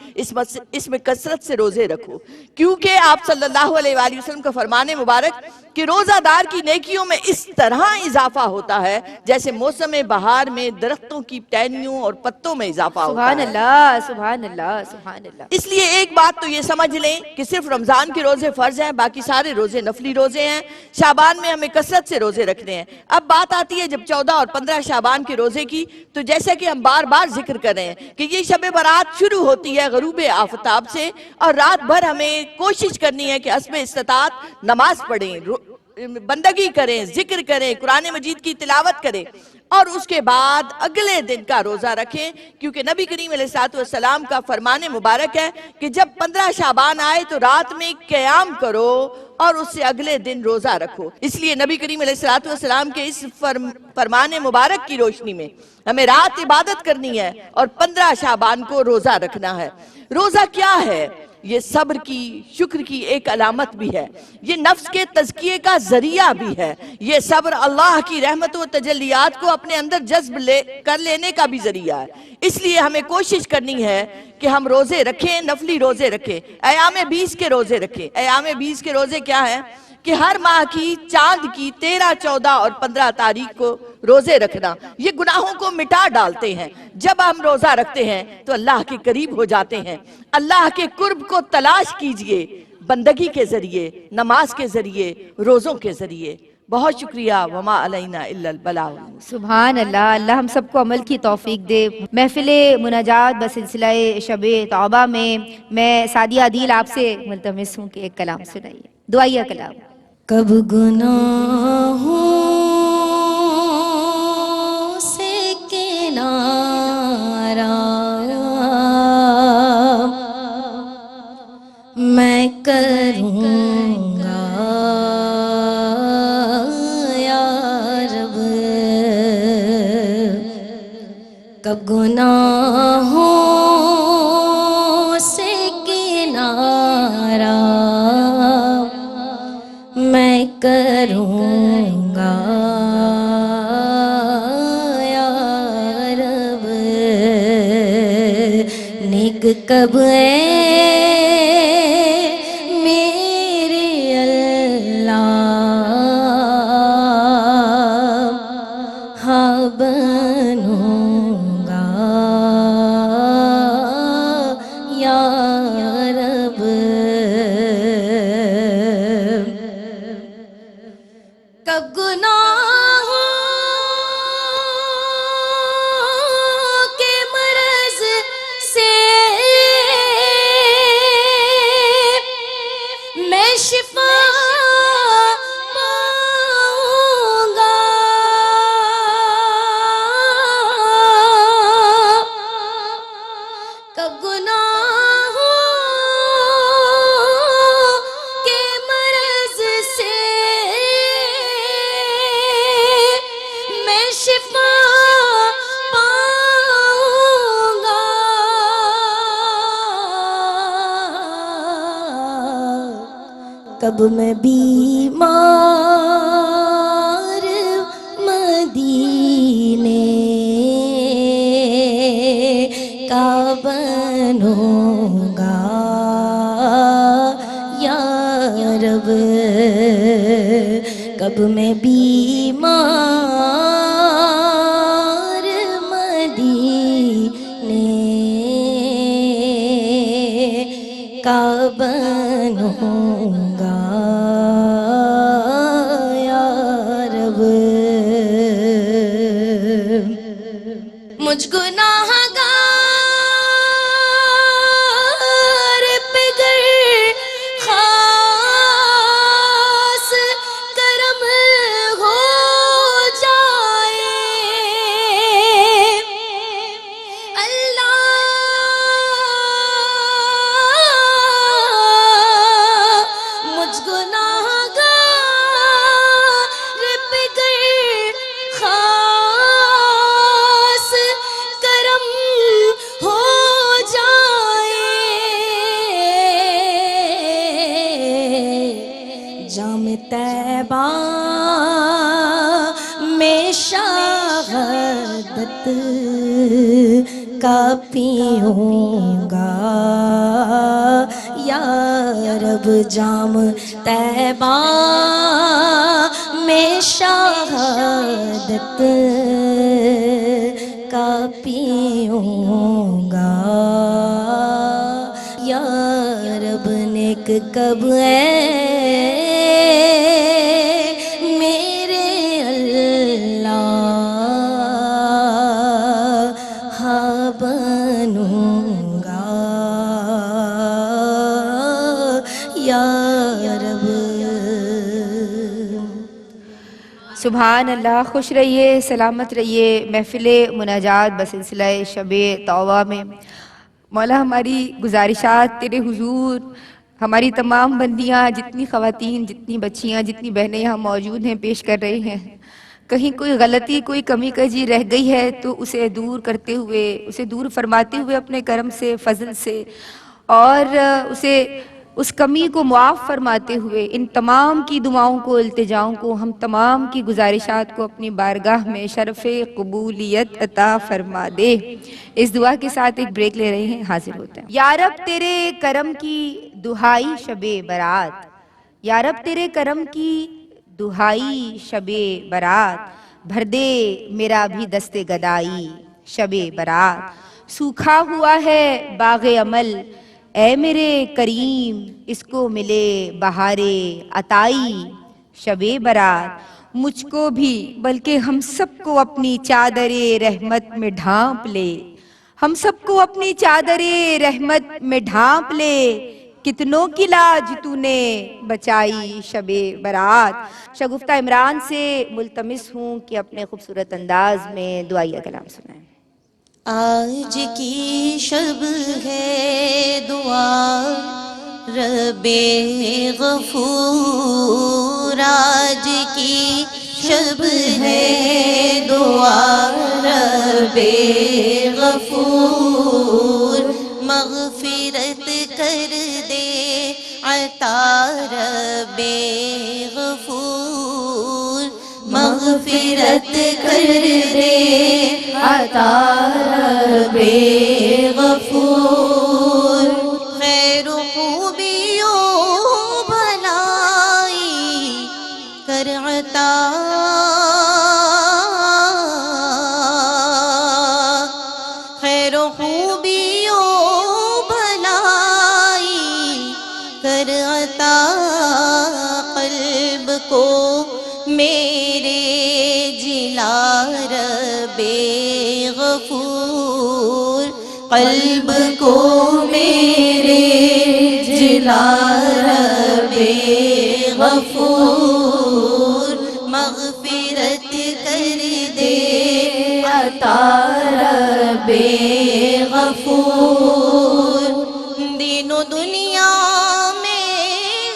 اس میں کثرت سے روزے رکھو، کیونکہ آپ صلی اللہ علیہ وآلہ وسلم کا فرمان مبارک کہ روزہ دار کی نیکیوں میں اس طرح اضافہ ہوتا ہے جیسے موسم بہار میں درختوں کی ٹہنیوں اور پتوں میں اضافہ ہوتا ہے۔ سبحان اللہ، سبحان اللہ، سبحان اللہ۔ اس لیے ایک بات تو یہ سمجھ لیں کہ صرف رمضان کے روزے فرض ہیں، باقی سارے روزے نفلی روزے ہیں۔ شعبان میں ہمیں کثرت سے روزے رکھنے ہیں۔ اب بات آتی ہے جب 14 اور 15 شعبان کے روزے کی، تو جیسا کہ ہم بار بار ذکر کر رہے ہیں کہ یہ شب برات شروع ہوتی ہے غروب آفتاب سے، اور رات بھر ہمیں کوشش کرنی ہے کہ حسب استطاعت نماز پڑھیں، بندگی کریں، ذکر کریں، قرآن مجید کی تلاوت کریں، اور اس کے بعد اگلے دن کا روزہ رکھیں، کیونکہ نبی کریم علیہ السلام کا فرمان مبارک ہے کہ جب 15 شعبان آئے تو رات میں قیام کرو اور اس سے اگلے دن روزہ رکھو۔ اس لیے نبی کریم علیہ السلام کے اس فرمان مبارک کی روشنی میں ہمیں رات عبادت کرنی ہے اور 15 شعبان کو روزہ رکھنا ہے۔ روزہ کیا ہے؟ یہ صبر کی، شکر کی ایک علامت بھی ہے، یہ نفس کے تزکیے کا ذریعہ بھی ہے، یہ صبر اللہ کی رحمت و تجلیات کو اپنے اندر جذب کر لینے کا بھی ذریعہ ہے۔ اس لیے ہمیں کوشش کرنی ہے کہ ہم روزے رکھیں، نفلی روزے رکھیں، ایام 20 کے روزے رکھیں۔ ایام 20 کے روزے کیا ہیں؟ کہ ہر ماہ کی چاند کی 13، 14 اور 15 تاریخ کو روزے رکھنا، یہ گناہوں کو مٹا ڈالتے ہیں۔ جب ہم روزہ رکھتے ہیں تو اللہ کے قریب ہو جاتے ہیں۔ اللہ کے قرب کو تلاش کیجئے بندگی کے ذریعے، نماز کے ذریعے، روزوں کے ذریعے۔ بہت شکریہ، وما علینا الا البلاغ۔ سبحان اللہ، اللہ ہم سب کو عمل کی توفیق دے۔ محفل مناجات بسلسلہ شب توبہ میں سعدیہ عدیل آپ سے ملتمس ہوں کہ ایک کلام سنائیے، دعائیہ کلام۔ کب گناہوں سے کنارہ میں کروں گا یا رب، کب گناہوں سے کنارہ میں کروں گا یا رب، نیک کب میرے اللہ ہاں بنوں گا یا رب، کب گناہوں کے مرض سے میں شفا پاؤں گا، کب میں بیمار مدینے کا بنوں گا یا رب، کب میں بیمار مدینے کا بنوں گا یا رب۔ مجھ گناہگار پہ گر خاص کرم ہو جائے اللہ، مجھ گناہگار پہ گر خاص کرم ہو جائے، جام طیبہ میں شہادت کا پیوں گا یا رب، جام طیبہ میں شہادت کا پیوں گا یا رب۔ نیک کب ہے میرے اللہ، ہاں بنوں گا یا رب۔ سبحان اللہ، خوش رہیے، سلامت رہیے محفل مناجات بسلسلہ شب توبہ میں۔ مولا ہماری گزارشات تیرے حضور، ہماری تمام بندیاں، جتنی خواتین، جتنی بچیاں، جتنی بہنیں یہاں موجود ہیں پیش کر رہے ہیں۔ کہیں کوئی غلطی، کوئی کمی کجی رہ گئی ہے تو اسے دور کرتے ہوئے، اسے دور فرماتے ہوئے اپنے کرم سے، فضل سے، اور اسے اس کمی کو معاف فرماتے ہوئے ان تمام کی دعاؤں کو، التجاؤں کو، ہم تمام کی گزارشات کو اپنی بارگاہ میں شرف قبولیت عطا فرما دے۔ اس دعا کے ساتھ ایک بریک لے رہے ہیں، حاضر ہوتے ہیں۔ یا رب تیرے کرم کی دہائی شب برات، یا رب تیرے کرم کی دہائی شب برات، بھر دے میرا بھی دست گدائی شب برات۔ سوکھا ہوا ہے باغ عمل اے میرے کریم، اس کو ملے بہار عطائی شب برات۔ مجھ کو بھی بلکہ ہم سب کو اپنی چادر رحمت میں ڈھانپ لے، ہم سب کو اپنی چادر رحمت میں ڈھانپ لے، کتنوں کی لاج تو نے بچائی شب برات۔ شگفتہ عمران سے ملتمس ہوں کہ اپنے خوبصورت انداز میں دعائیہ کلام سنائیں۔ آج کی شب ہے دعا رب غفور، آج کی شب ہے دعا رب غفور، مغفرت کر دے عطا رب غفور، مغفرت کر دے عطا رب غفور، خیر و خوبی و بھلائی کر عطا، خیر و خوبی و بھلائی کر عطا، قلب کو میرے جلا رب غفور، قلب کو میرے جلا رب غفور، مغفرت کر دے عطا رب غفور، دین و دنیا میں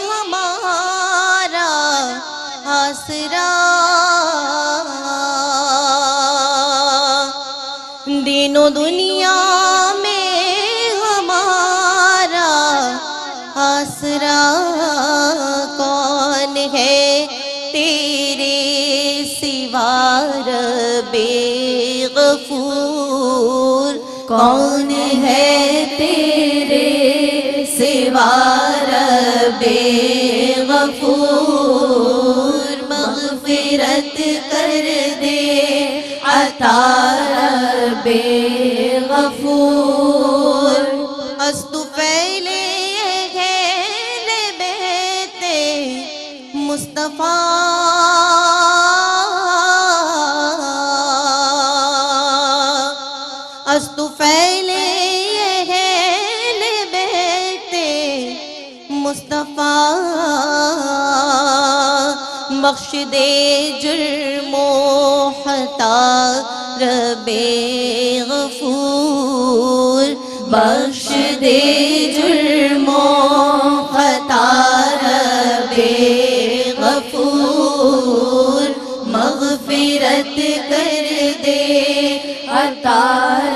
ہمارا آسرا، دین و دنیا میں ہمارا آسرا غفور کون ہے تیرے سوا رب غفور مغفرت کر دے عطا رب غفور است فعل اہل بیت مصطفیٰ است فعل اہل بیت مصطفیٰ بخش دے جرم و خطا رب غفور بخش دے جرم و خطا رب غفور مغفرت کر دے عطا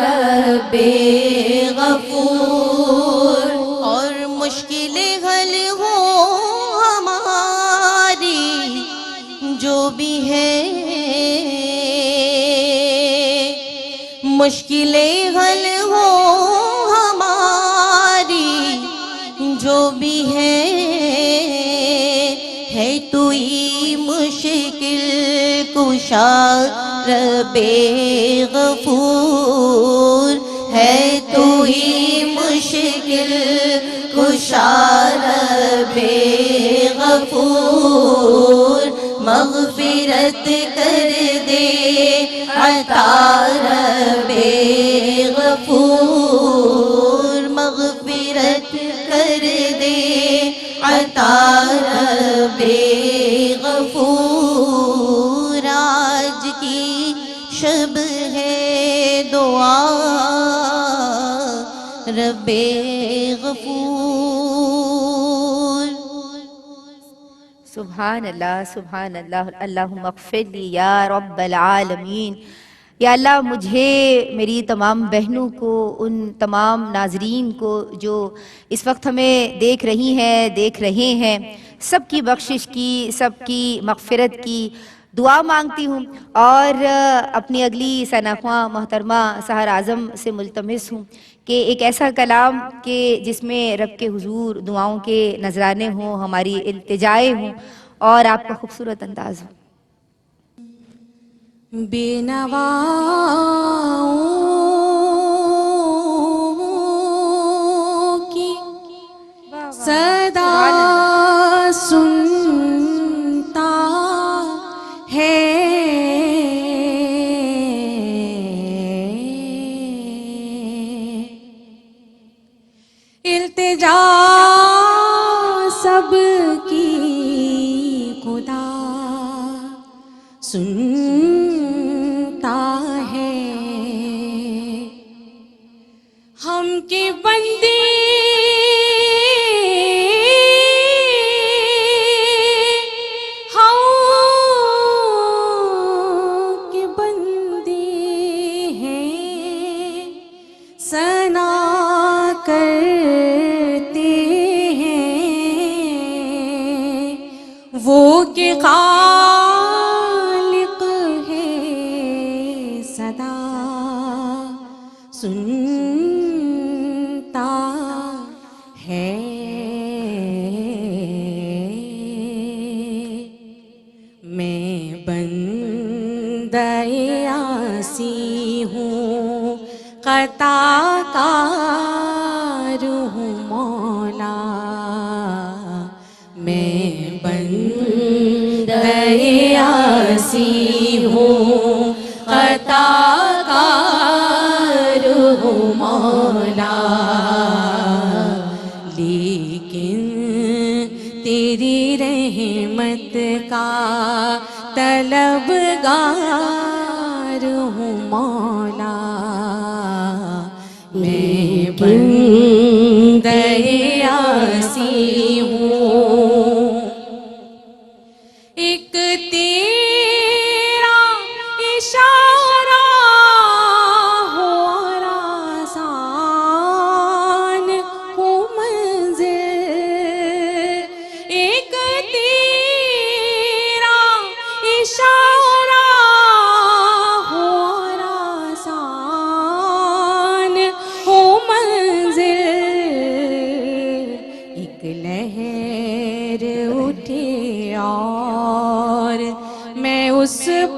رب غفور اور مشکل حل ہو ہماری جو بھی ہے مشکل حل ہو ہماری جو بھی ہے تو ہی مشکل کشا رب غفور ہے تو ہی مشکل کشا رب غفور مغفرت کر دے عطا رب غفور مغفرت کر دے عطا رب غفور آج کی شب ہے دعا رب غفور سبحان اللہ اللہم اغفر لی یا رب العالمین۔ یا اللہ مجھے، میری تمام بہنوں کو، ان تمام ناظرین کو جو اس وقت ہمیں دیکھ رہی ہیں، دیکھ رہے ہیں، سب کی بخشش کی، سب کی مغفرت کی دعا مانگتی ہوں، اور اپنی اگلی ثنا خواں محترمہ سحر اعظم سے ملتمس ہوں کہ ایک ایسا کلام کہ جس میں رب کے حضور دعاؤں کے نذرانے ہوں، ہماری التجائیں ہوں، اور آپ کا خوبصورت انداز ہو۔ بے نواؤں کی صدا سنتا ہے التجا سب کی خدا سنتا ہے ہم کی بندی ہم کی بندی ہیں ثنا کرتے ہیں وہ کہ خالق ہے صدا سنتا ہے میں بندہ عاصی ہوں خطا کار ہوں مولا میں بندہ عاصی ہوں خطا کار ہوں مولا لیکن تیری رحمت کا طلبگار ہوں مولا میں بندہ عاصی ہوں ایک تیرا اشارہ ہو آسان ہو منزل ایک تیرا اشارہ ہو آسان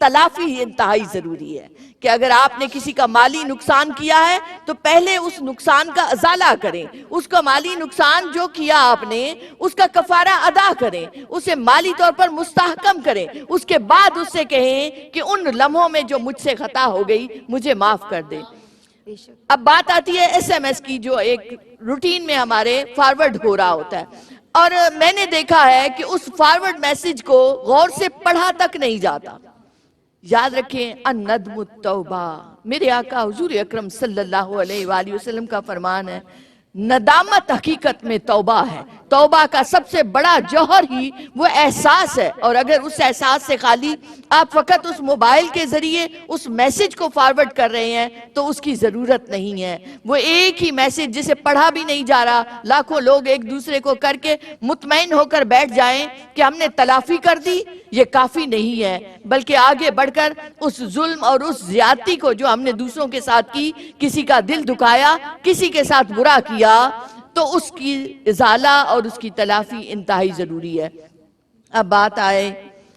تلافی انتہائی ضروری ہے کہ اگر آپ نے کسی کا مالی نقصان کیا ہے تو پہلے اس نقصان کا ازالہ کریں، اس کا مالی نقصان جو کیا آپ نے اس کا کفارہ ادا کریں، اسے مالی طور پر مستحکم کریں، اس کے بعد اس سے کہیں کہ ان لمحوں میں جو مجھ سے خطا ہو گئی مجھے معاف کر دیں۔ اب بات آتی ہے ایس ایم ایس کی، جو ایک روٹین میں ہمارے فارورڈ ہو رہا ہوتا ہے، اور میں نے دیکھا ہے کہ اس فارورڈ میسج کو غور سے پڑھا تک نہیں جاتا۔ یاد رکھیں الندم التوبہ، میرے آقا حضور اکرم صلی اللہ علیہ وآلہ وسلم کا فرمان ہے، ندامت حقیقت میں توبہ ہے۔ توبہ کا سب سے بڑا جوہر ہی وہ احساس ہے، اور اگر اس احساس سے خالی آپ فقط اس موبائل کے ذریعے اس میسج کو فارورڈ کر رہے ہیں تو اس کی ضرورت نہیں ہے۔ وہ ایک ہی میسج جسے پڑھا بھی نہیں جا رہا، لاکھوں لوگ ایک دوسرے کو کر کے مطمئن ہو کر بیٹھ جائیں کہ ہم نے تلافی کر دی، یہ کافی نہیں ہے، بلکہ آگے بڑھ کر اس ظلم اور اس زیادتی کو جو ہم نے دوسروں کے ساتھ کی، کسی کا دل دکھایا، کسی کے ساتھ برا کیا، تو اس کی ازالہ اور اس کی تلافی انتہائی ضروری ہے۔ اب بات آئے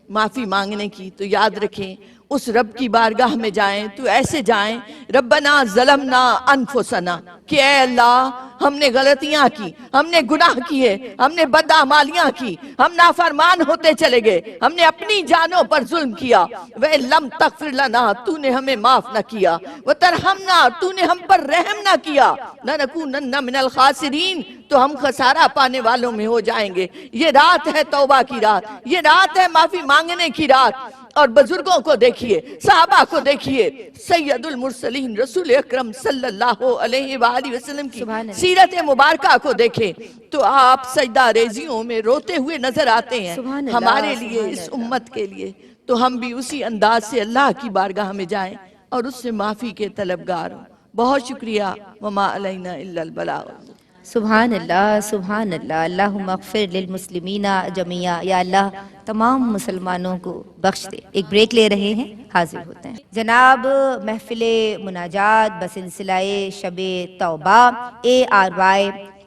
معافی مانگنے کی، تو یاد رکھیں اس رب کی بارگاہ میں جائیں تو ایسے جائیں، ربنا ظلمنا انفسنا، کہ اے اللہ ہم نے غلطیاں کی، ہم نے گناہ کیے، ہم نے بدعمالیاں کی، ہم نافرمان ہوتے چلے گئے، ہم نے اپنی جانوں پر ظلم کیا، وَإِن تغفر لنا، تو نے ہمیں معاف نہ کیا، وَترحمنا، تو نے ہم پر رحم نہ کیا، لَنَكُونَنَّ مِنَ الْخَاسِرِينَ، تو ہم خسارہ پانے والوں میں ہو جائیں گے۔ یہ رات ہے توبہ کی رات، یہ رات ہے معافی مانگنے کی رات۔ اور بزرگوں کو دیکھیے، صحابہ کو دیکھیے، سید المرسلین رسول اکرم صلی اللہ علیہ وآلہ وسلم کی سیرت مبارکہ کو دیکھیں تو آپ سجدہ ریزیوں میں روتے ہوئے نظر آتے ہیں ہمارے لیے، اس امت کے لیے۔ تو ہم بھی اسی انداز سے اللہ کی بارگاہ میں جائیں اور اس سے معافی کے طلبگار ہوں۔ بہت شکریہ، وما علینا الا البلاغ۔ سبحان اللہ، سبحان اللہ، اللہم اغفر للمسلمین جمیعا، یا اللہ تمام مسلمانوں کو بخش دے۔ ایک بریک لے رہے ہیں، حاضر ہوتے ہیں۔ جناب محفل مناجات بسلسلہ شب توبہ ARY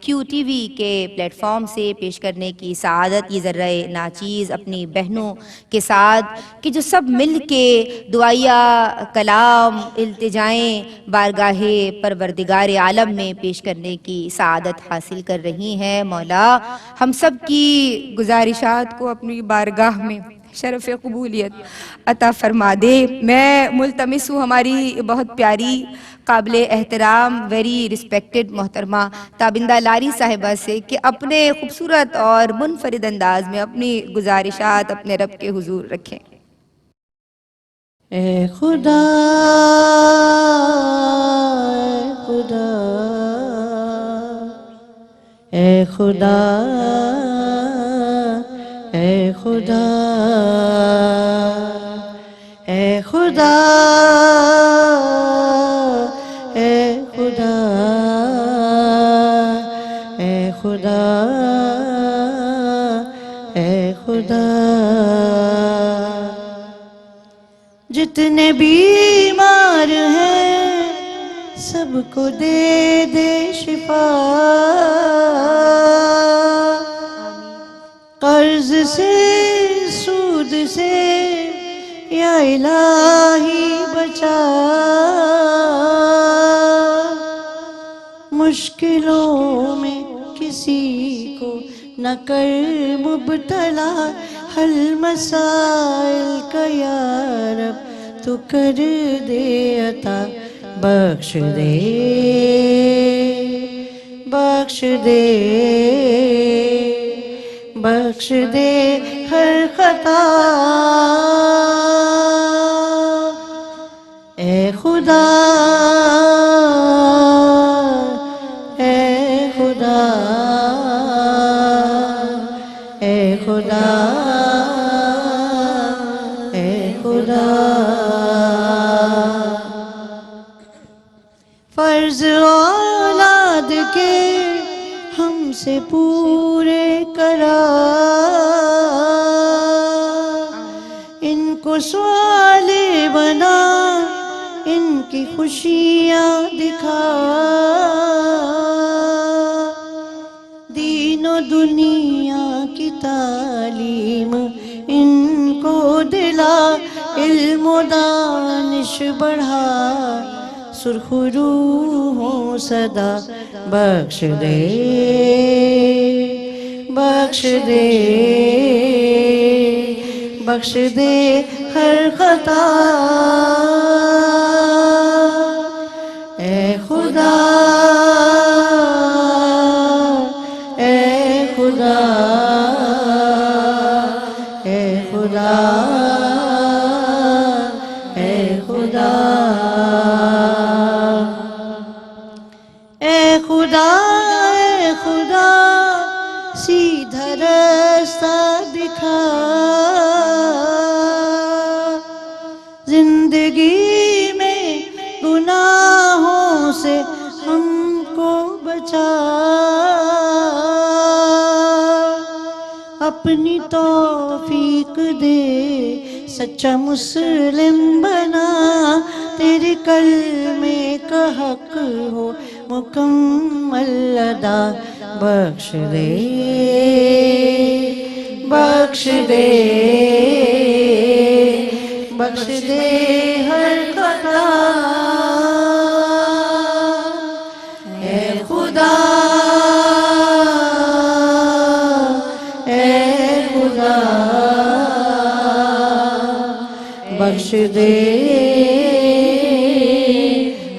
QTV کے پلیٹ فارم سے پیش کرنے کی سعادت یہ ذرہ ناچیز اپنی بہنوں کے ساتھ کہ جو سب مل کے دعائیہ کلام التجائیں بارگاہ پروردگار عالم میں پیش کرنے کی سعادت حاصل کر رہی ہیں۔ مولا ہم سب کی گزارشات کو اپنی بارگاہ میں شرف قبولیت عطا فرما دے۔ میں ملتمس ہوں ہماری بہت پیاری قابل احترام ویری رسپیکٹڈ محترمہ تابندہ لاری صاحبہ سے کہ اپنے خوبصورت اور منفرد انداز میں اپنی گزارشات اپنے رب کے حضور رکھیں۔ اے خدا، اے خدا، اے خدا، اے خدا، اے خدا، اے خدا، اے خدا، جتنے بیمار ہیں سب کو دے دے شفا، قرض سے سود سے یا الہی بچا، مشکلوں میں کسی کو نہ کر مبتلا، حل مسائل کا یا رب تو کر دے عطا، بخش دے، بخش دے، بخش دے ہر خطا، اے خدا، اے خدا، اے خدا، اے خدا، فرض اولاد کے ہم سے پورے کرا، ان کو صالح بنا، ان کی خوشیاں دکھا، دین و دنیا دنیا کی تعلیم ان کو دلا، علم و دانش بڑھا، سرخ روحوں صدا بخش دے، بخش دے، بخش دے ہر خطا، اے خدا، اے خدا، اے خدا، اے خدا، اے خدا، اے خدا، سیدھا راستہ دکھا، زندگی میں گناہوں سے ہم کو بچا، اپنی توفیق دے، سچا مسلم بنا، تیرے کلمے کا حق ہو مکمل ادا، بخش دے، بخش دے، بخش دے ہر خطا، اے خدا، اے خدا، بخش دے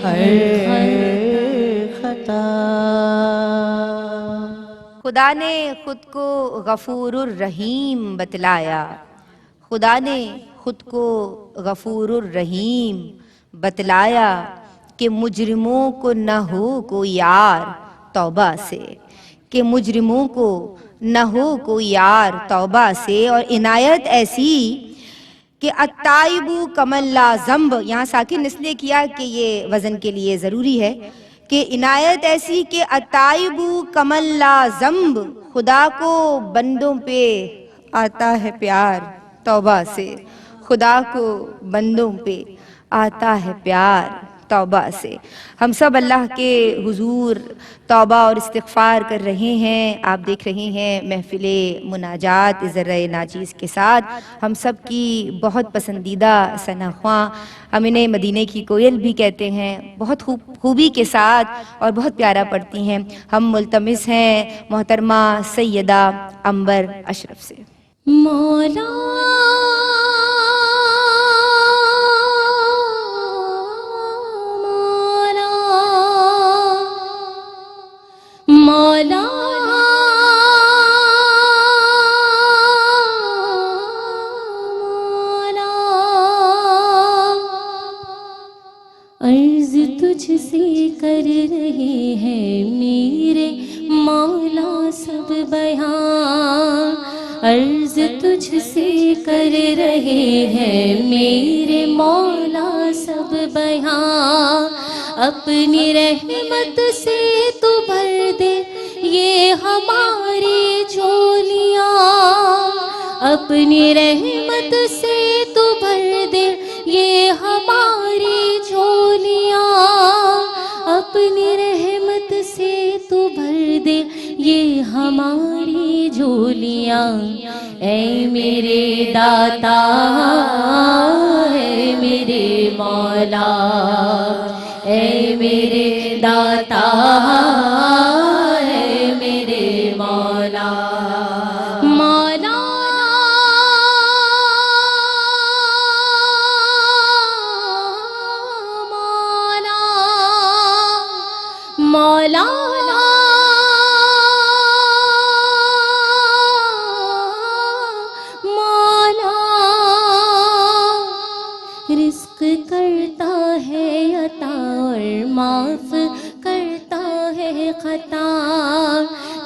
ہر خطا۔ خدا نے خود کو غفور الرحیم بتلایا، خدا نے خود کو غفور الرحیم بتلایا، کہ مجرموں کو نہ ہو کوئی یار توبہ سے، کہ مجرموں کو نہ ہو کوئی یار توبہ سے، اور عنایت ایسی کہ التائب کمن لا ذنب، یہاں ساکن اس لیے کیا کہ یہ وزن کے لیے ضروری ہے، کہ عنایت ایسی کہ التائب کمن لا ذنب، خدا کو بندوں پہ آتا ہے پیار توبہ سے، خدا کو بندوں پہ آتا ہے پیار توبہ سے۔ ہم سب اللہ کے حضور توبہ اور استغفار کر رہے ہیں، آپ دیکھ رہے ہیں محفل مناجات ذرہ ناچیز کے ساتھ، ہم سب کی بہت پسندیدہ ثنا خواں، ہم انہیں مدینے کی کوئل بھی کہتے ہیں، بہت خوبی کے ساتھ اور بہت پیارا پڑھتی ہیں۔ ہم ملتمس ہیں محترمہ سیدہ عنبر اشرف سے۔ مولا مولا مولا، عرض تجھ سے کر رہے ہیں میرے مولا سب بیان، عرض تجھ سے کر رہے ہیں میرے مولا سب بیان، اپنی رحمت سے تو بھر دے یہ ہماری جھولیاں، اپنی رحمت سے تو بھر دے یہ ہماری جھولیاں، اپنی رحمت سے تو بھر دے یہ ہماری جھولیاں، اے میرے داتا، اے میرے مولا، اے میرے داتا، اے میرے مولا، مولا مولا مولا مولا، رزق کرتا ہے عطا اور معاف کرتا ہے خطا،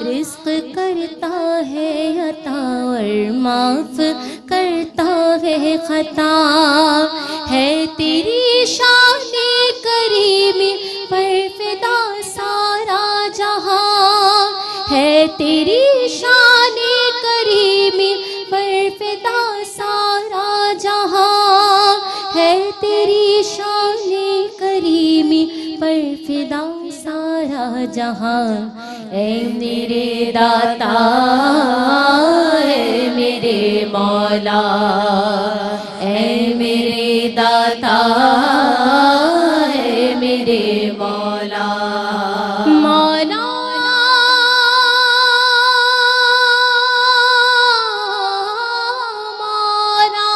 رزق کرتا ہے عطا اور معاف کرتا ہے خطا، ہے تیری شان کریمی پر فدا سارا جہاں، ہے تیری شان کریمی پر فدا سارا جہاں، ہے تیری شان کریمی پر فدا سارا جہاں، اے میرے داتا اے میرے مولا اے میرے داتا اے میرے مولا مولا مولا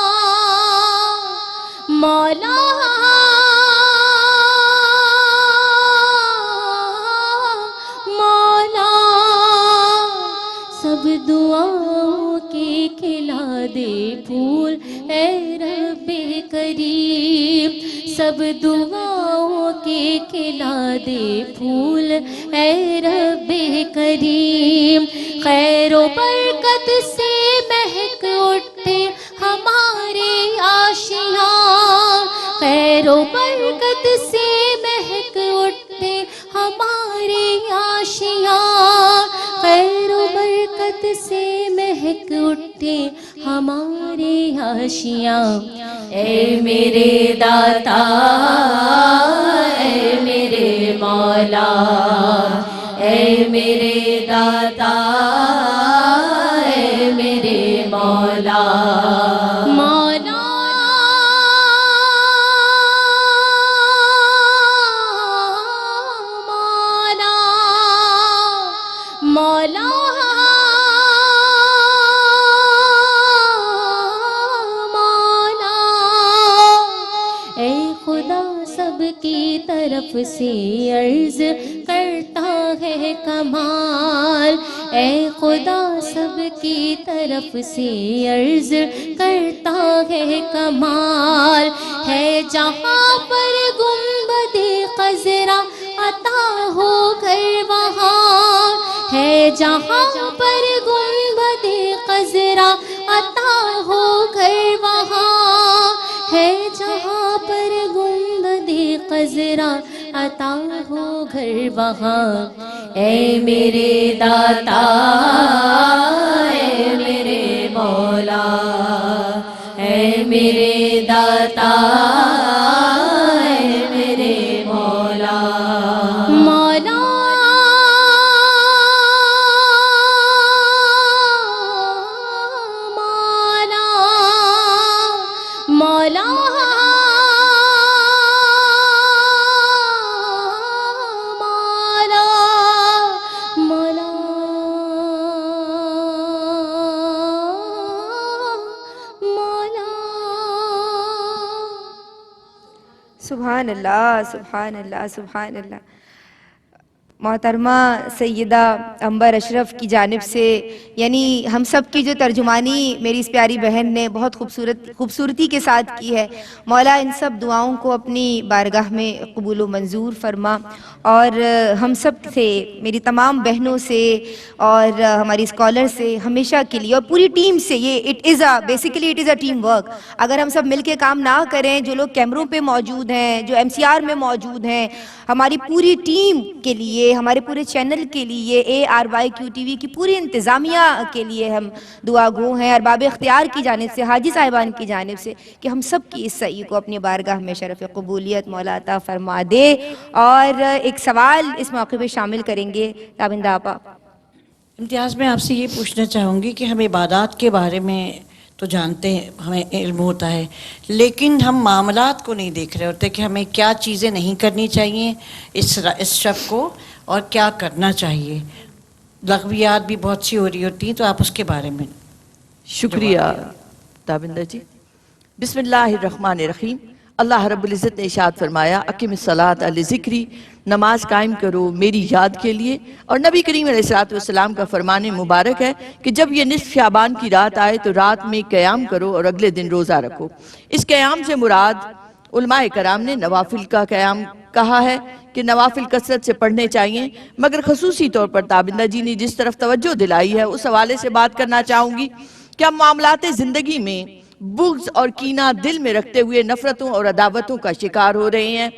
مولا سب دعاؤں کے کھلا دے پھول اے رب کریم سب دعاؤں کے کھلا دے پھول اے رب کریم خیر و برکت سے مہک اٹھے ہمارے آشیاں خیر و برکت سے مہک اٹھے ہمارے آشیاں خیر و برکت سے مہک اٹھے ہمارے آشیاں اے میرے داتا اے میرے مولا اے میرے داتا اے میرے مولا مولا مولا مولا اے خدا سب کی طرف سے عرض کرتا ہے کمال اے خدا سب کی طرف سے عرض کرتا ہے کمال ہے جہاں پر گنبد خضرا عطا ہو کر وہاں ہے جہاں پر گنبد خضرا عطا ہو کر وہاں ہے جہاں پر گنبد خضرا عطا ہو گھر وہاں اے میرے داتا اے میرے مولا اے میرے داتا اے میرے مولا مولا مولا مولا مولا مولا سبحان اللہ سبحان اللہ سبحان اللہ. محترمہ سیدہ عنبر اشرف کی جانب سے یعنی ہم سب کی جو ترجمانی میری اس پیاری بہن نے بہت خوبصورتی کے ساتھ کی ہے. مولا ان سب دعاؤں کو اپنی بارگاہ میں قبول و منظور فرما اور ہم سب سے میری تمام بہنوں سے اور ہماری اسکالر سے ہمیشہ کے لیے اور پوری ٹیم سے یہ basically it is a team work. اگر ہم سب مل کے کام نہ کریں جو لوگ کیمروں پہ موجود ہیں جو MCR میں موجود ہیں ہماری پوری ٹیم کے لیے ہمارے پورے چینل کے لیے ARYQ-TV کی پوری انتظامیہ کے لیے ہم دعا گو ہیں ارباب اختیار کی جانب سے حاجی صاحبان کی جانب سے کہ ہم سب کی اس سعی کو اپنی بارگاہ میں شرف قبولیت مولا عطا فرما دے. اور ایک سوال اس موقع پہ شامل کریں گے تابندہ آپا. امتیاز میں آپ سے یہ پوچھنا چاہوں گی کہ ہم عبادات کے بارے میں تو جانتے ہیں ہمیں علم ہوتا ہے لیکن ہم معاملات کو نہیں دیکھ رہے ہوتے کہ ہمیں کیا چیزیں نہیں کرنی چاہیے اس شب کو اور کیا کرنا چاہیے. لغویات بھی بہت سی ہو رہی ہوتی ہیں تو آپ اس کے بارے میں. شکریہ تابندہ جی. بسم اللہ الرحمن الرحیم. اللہ رب العزت نے ارشاد فرمایا اقم الصلاۃ لذکری نماز قائم کرو میری یاد کے لیے. اور نبی کریم علیہ السلام کا فرمان مبارک ہے کہ جب یہ نصف شعبان کی رات آئے تو رات میں قیام کرو اور اگلے دن روزہ رکھو. اس قیام سے مراد علماء کرام نے نوافل کا قیام کہا ہے کہ نوافل کثرت سے پڑھنے چاہیے. مگر خصوصی طور پر تابندہ جی نے جس طرف توجہ دلائی ہے اس حوالے سے بات کرنا چاہوں گی کہ ہم معاملات زندگی میں بغض اور کینہ دل میں رکھتے ہوئے نفرتوں اور عداوتوں کا شکار ہو رہے ہیں.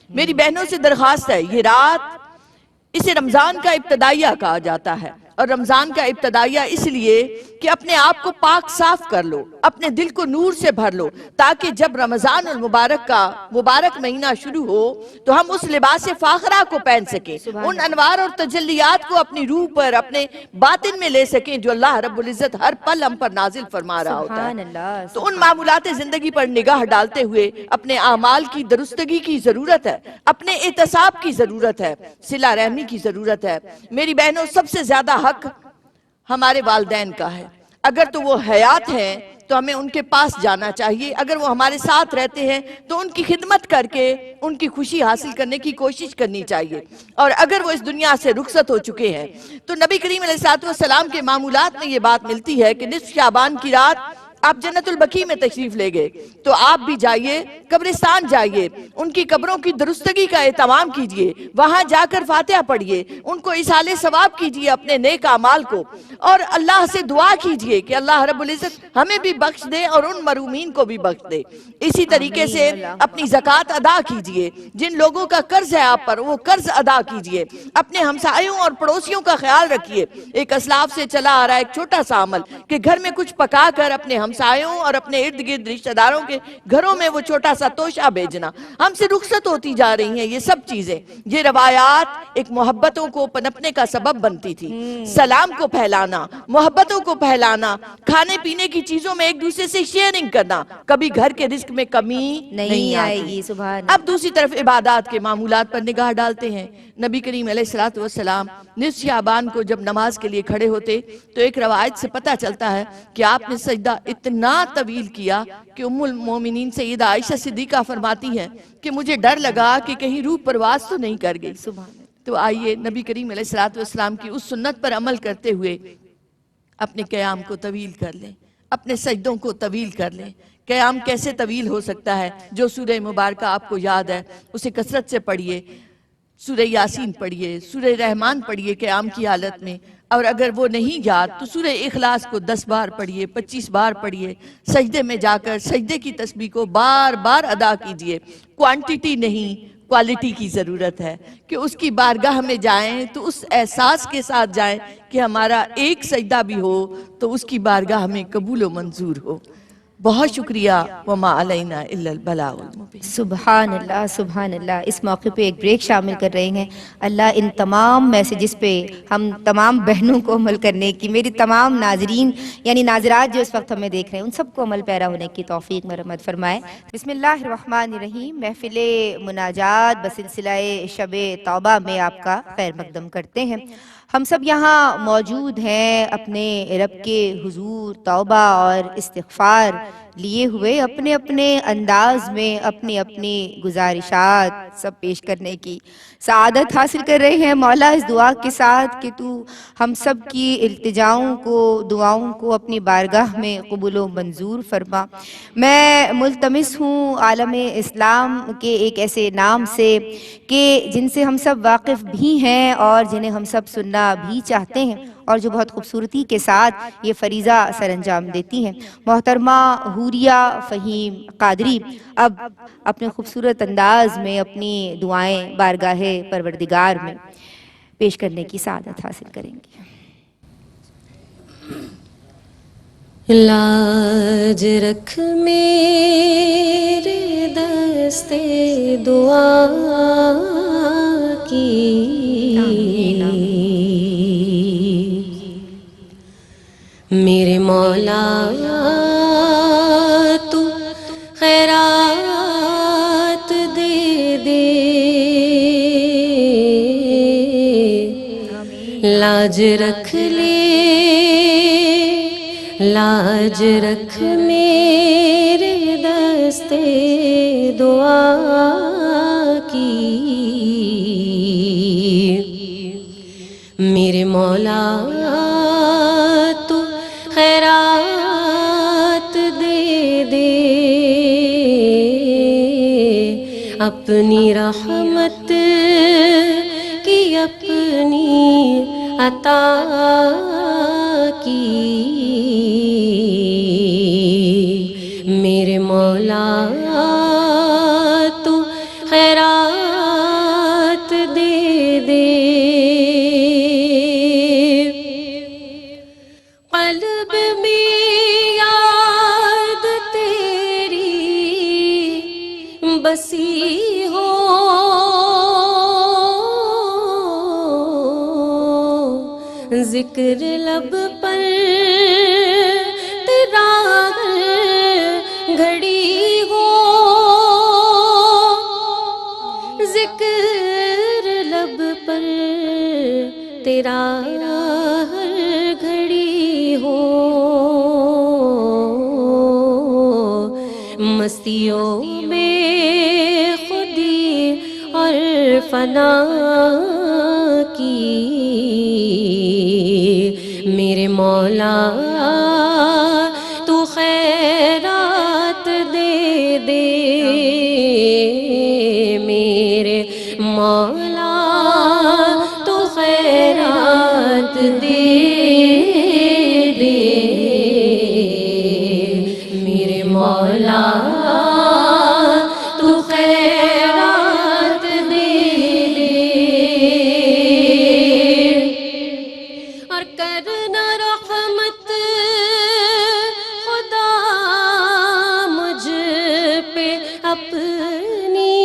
میری بہنوں سے درخواست ہے یہ رات اسے رمضان کا ابتدائیہ کہا جاتا ہے اور رمضان کا ابتدائیہ اس لیے کہ اپنے آپ کو پاک صاف کر لو، اپنے دل کو نور سے بھر لو، تاکہ جب رمضان المبارک کا مبارک مہینہ شروع ہو تو ہم اس لباس فاخرہ کو پہن سکیں، ان انوار اور تجلیات کو اپنی روح پر، اپنے باطن میں لے سکیں جو اللہ رب العزت ہر پل ہم پر نازل فرما رہا ہوتا سبحان ہے۔ اللہ، تو ان معمولات زندگی پر نگاہ ڈالتے ہوئے اپنے اعمال کی درستگی کی ضرورت ہے، اپنے احتساب کی ضرورت ہے، صلہ رحمی کی ضرورت ہے۔ میری بہنوں، سب سے زیادہ حق ہمارے والدین کا ہے۔ اگر تو وہ حیات ہیں تو ہمیں ان کے پاس جانا چاہیے، اگر وہ ہمارے ساتھ رہتے ہیں تو ان کی خدمت کر کے ان کی خوشی حاصل کرنے کی کوشش کرنی چاہیے، اور اگر وہ اس دنیا سے رخصت ہو چکے ہیں تو نبی کریم علیہ السلام کے معمولات میں یہ بات ملتی ہے کہ نصف شعبان کی رات آپ جنت البقیع میں تشریف لے گئے تو آپ بھی جائیے، قبرستان جائیے، ان کی قبروں کی درستگی کا اہتمام کیجئے، وہاں جا کر فاتحہ پڑھیے، ان کو اصالِ ثواب کیجئے اپنے نیک اعمال کو، اور اللہ سے دعا کیجئے کہ اللہ رب العزت ہمیں بھی بخش دے اور ان مرحومین کو بھی بخش دے۔ اسی طریقے سے اپنی زکوٰۃ ادا کیجئے، جن لوگوں کا قرض ہے آپ پر وہ قرض ادا کیجئے، اپنے ہمسایوں اور پڑوسیوں کا خیال رکھیے۔ ایک اسلاف سے چلا آ رہا ہے ایک چھوٹا سا عمل کہ گھر میں کچھ پکا کر اپنے ہمسایوں اور اپنے ارد گرد رشتہ داروں کے گھروں میں وہ چھوٹا سا توشہ بھیجنا۔ ہم سے رخصت ہوتی جا رہی ہیں یہ سب چیزیں، یہ روایات ایک محبتوں کو پنپنے کا سبب بنتی تھی، سلام کو پھیلانا، محبتوں کو پھیلانا، کھانے پینے کی چیزوں میں ایک دوسرے سے شیئرنگ کرنا، کبھی گھر کے رزق میں کمی نہیں آئے آتی۔ گی، سبحان اب دوسری طرف عبادات کے معمولات پر نگاہ ڈالتے ہیں۔ نبی کریم علیہ السلام نصف شعبان کو جب نماز کے لیے کھڑے ہوتے تو ایک روایت سے پتہ چلتا ہے کہ آپ نے سجدہ اتنا طویل کیا کہ ام المومنین سیدہ عائشہ صدیقہ فرماتی ہیں کہ مجھے ڈر لگا کہ کہیں روح پرواز تو نہیں کر گئی۔ تو آئیے نبی کریم علیہ السلام کی اس سنت پر عمل کرتے ہوئے اپنے قیام کو طویل کر لیں، اپنے سجدوں کو طویل کر لیں۔ قیام کیسے طویل ہو سکتا ہے؟ جو سورہ مبارکہ آپ کو یاد ہے اسے کثرت سے پڑھیے، سورہ یاسین پڑھیے، سورہ رحمان پڑھیے قیام کی حالت میں، اور اگر وہ نہیں یاد تو سورہ اخلاص کو 10 بار پڑھیے، 25 بار پڑھیے، سجدے میں جا کر سجدے کی تسبیح کو بار بار ادا کیجئے۔ کوانٹیٹی نہیں، کوالٹی کی ضرورت ہے کہ اس کی بارگاہ میں جائیں تو اس احساس کے ساتھ جائیں کہ ہمارا ایک سجدہ بھی ہو تو اس کی بارگاہ ہمیں قبول و منظور ہو۔ بہت شکریہ، وما علینا الا البلاغ المبین۔ سبحان اللہ، سبحان اللہ۔ اس موقع پہ ایک بریک شامل کر رہے ہیں۔ اللہ ان تمام میسیجز پہ ہم تمام بہنوں کو عمل کرنے کی، میری تمام ناظرین یعنی ناظرات جو اس وقت ہمیں دیکھ رہے ہیں ان سب کو عمل پیرا ہونے کی توفیق مرحمت فرمائے۔ بسم اللہ الرحمن الرحیم۔ محفل مناجات بسلسلہ شب توبہ میں آپ کا خیر مقدم کرتے ہیں۔ ہم سب یہاں موجود ہیں اپنے رب کے حضور توبہ اور استغفار لیے ہوئے، اپنے اپنے انداز میں اپنی اپنی گزارشات سب پیش کرنے کی سعادت حاصل کر رہے ہیں۔ مولا اس دعا کے ساتھ کہ تو ہم سب کی التجاؤں کو، دعاؤں کو اپنی بارگاہ میں قبول و منظور فرما۔ میں ملتمس ہوں عالم اسلام کے ایک ایسے نام سے کہ جن سے ہم سب واقف بھی ہیں اور جنہیں ہم سب سننا بھی چاہتے ہیں، اور جو بہت خوبصورتی کے ساتھ یہ فریضہ سر انجام دیتی ہیں۔ محترمہ حوریہ فہیم قادری اب اپنے خوبصورت انداز میں اپنی دعائیں بارگاہ پروردگار میں پیش کرنے کی سعادت حاصل کریں گی۔ لاج رکھ میرے دستے دعا کی، میرے مولا تو خیرات دے دے، لاج رکھ لے، لاج رکھ میرے دستے دعا کی، میرے مولا تو خیرات دے دے، اپنی رحمت کی اپنی عطا کی، میرے مولا تو خیرات دے دے، مکتب میں یاد تیری بسی ہو، ذکر لب پر تیرا گھڑی ہو، ذکر لب پر تیرا ہر گھڑی ہو، مستیوں میں خودی اور فنا کی میرے مولا تو خیرات دے دے، میرے مولا تو خیرات دے دے، میرے مولا تو خیرات دے دے، اور کرنا رحمت خدا مجھ پہ اپنی،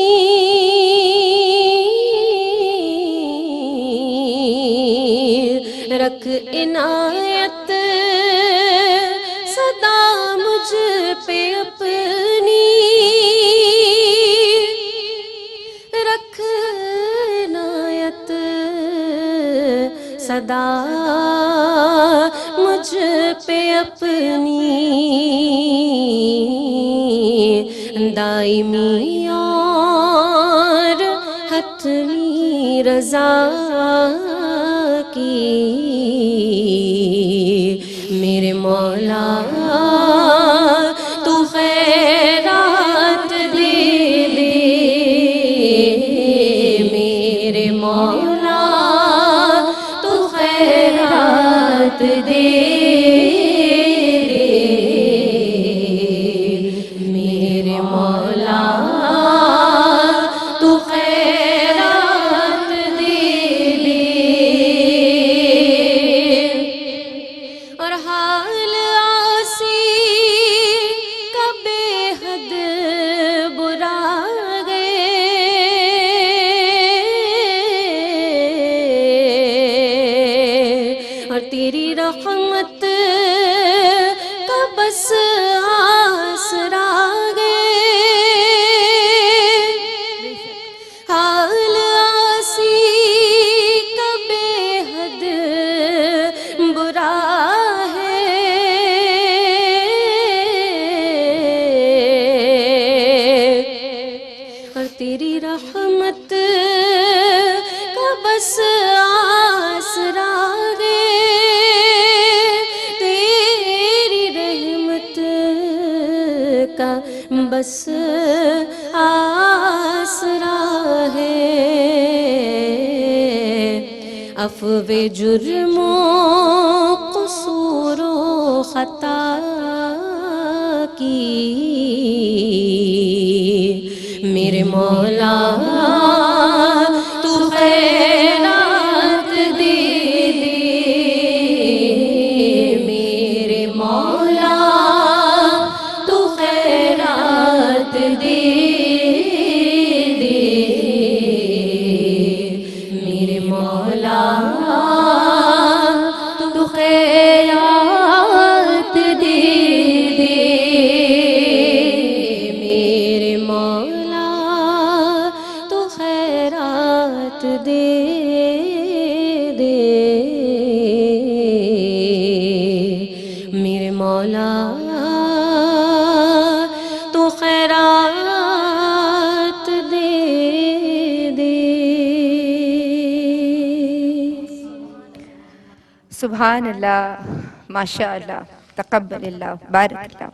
رکھ عنایت صدا مجھ پہ اپنی، رکھ عنایت صدا مجھ پہ اپنی، دائمی اور حتمی رضا کی میرے مولا تو خیرات دے دے، میرے مولا تو خیرات دے دے، میرے مولا تو خیرات دے دے، اور حال آسی کا بے حد برا گئے، اور تیری رحمت کا بس آسرا گئے، حال آسی کا بے حد برا ہے، اور تیری رحمت کا بس آسرا ہے، تیری رحمت کا بس آسرا ہے، عفو جرم و قصور و خطا کی میرے مولا تو خیرات دے دے، میرے مولا تو خیرات دے دے، میرے مولا تو خیرات دے دے، میرے مولا تو خیرات دے دے، میرے مولا تو خیرات دے دے۔ سبحان اللہ، ماشاء اللہ، تقبل اللہ، بارک اللہ۔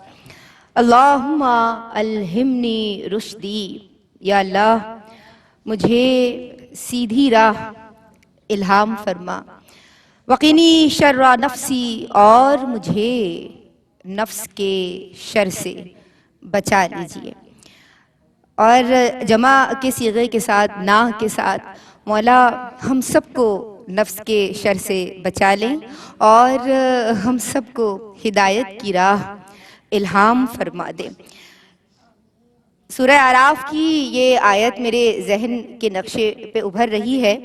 اللہم الہمنی رشدی، یا اللہ مجھے سیدھی راہ الہام فرما، وقینی شر نفسی، اور مجھے نفس کے شر سے بچا لیجئے۔ اور جمع کے صیغے کے ساتھ، نا کے ساتھ، مولا ہم سب کو نفس کے شر سے بچا لیں اور ہم سب کو ہدایت کی راہ الہام فرما دیں۔ سورہ اعراف کی یہ آیت میرے ذہن کے نقشے پہ ابھر رہی ہے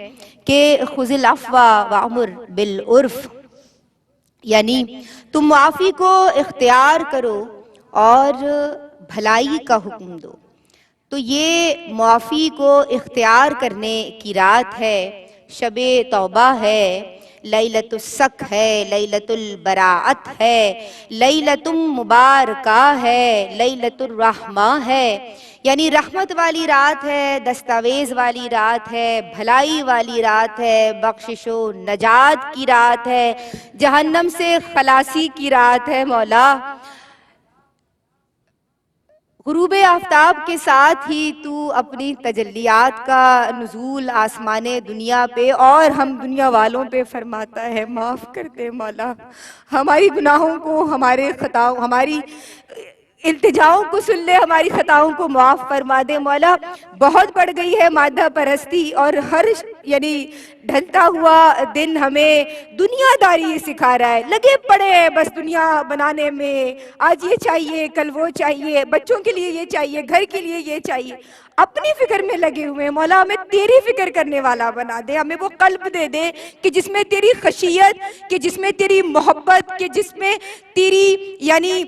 کہ خذ العفو وامر بالعرف، یعنی تم معافی کو اختیار کرو اور بھلائی کا حکم دو۔ تو یہ معافی کو اختیار کرنے کی رات ہے، شب توبہ ہے، لیلۃ السک ہے، لیلۃ البراءت ہے، لیلۃ مبارکہ ہے، لیلۃ الرحمہ ہے، یعنی رحمت والی رات ہے، دستاویز والی رات ہے، بھلائی والی رات ہے، بخشش و نجات کی رات ہے، جہنم سے خلاصی کی رات ہے۔ مولا غروب آفتاب کے ساتھ ہی تو اپنی تجلیات کا نزول آسمان دنیا پہ اور ہم دنیا والوں پہ فرماتا ہے۔ معاف کر دے مولا، ہماری گناہوں کو، ہمارے خطاؤں، ہماری التجاؤں کو سن لے، ہماری خطاؤں کو معاف فرما دے مولا۔ بہت بڑھ گئی ہے مادہ پرستی اور ہر یعنی ڈھلتا ہوا دن ہمیں دنیا داری سکھا رہا ہے، لگے پڑے ہیں بس دنیا بنانے میں، آج یہ چاہیے کل وہ چاہیے، بچوں کے لیے یہ چاہیے، گھر کے لیے یہ چاہیے، اپنی فکر میں لگے ہوئے ہیں۔ مولا ہمیں تیری فکر کرنے والا بنا دے، ہمیں وہ قلب دے دے کہ جس میں تیری خشیت، کہ جس میں تیری محبت، کہ جس میں تیری یعنی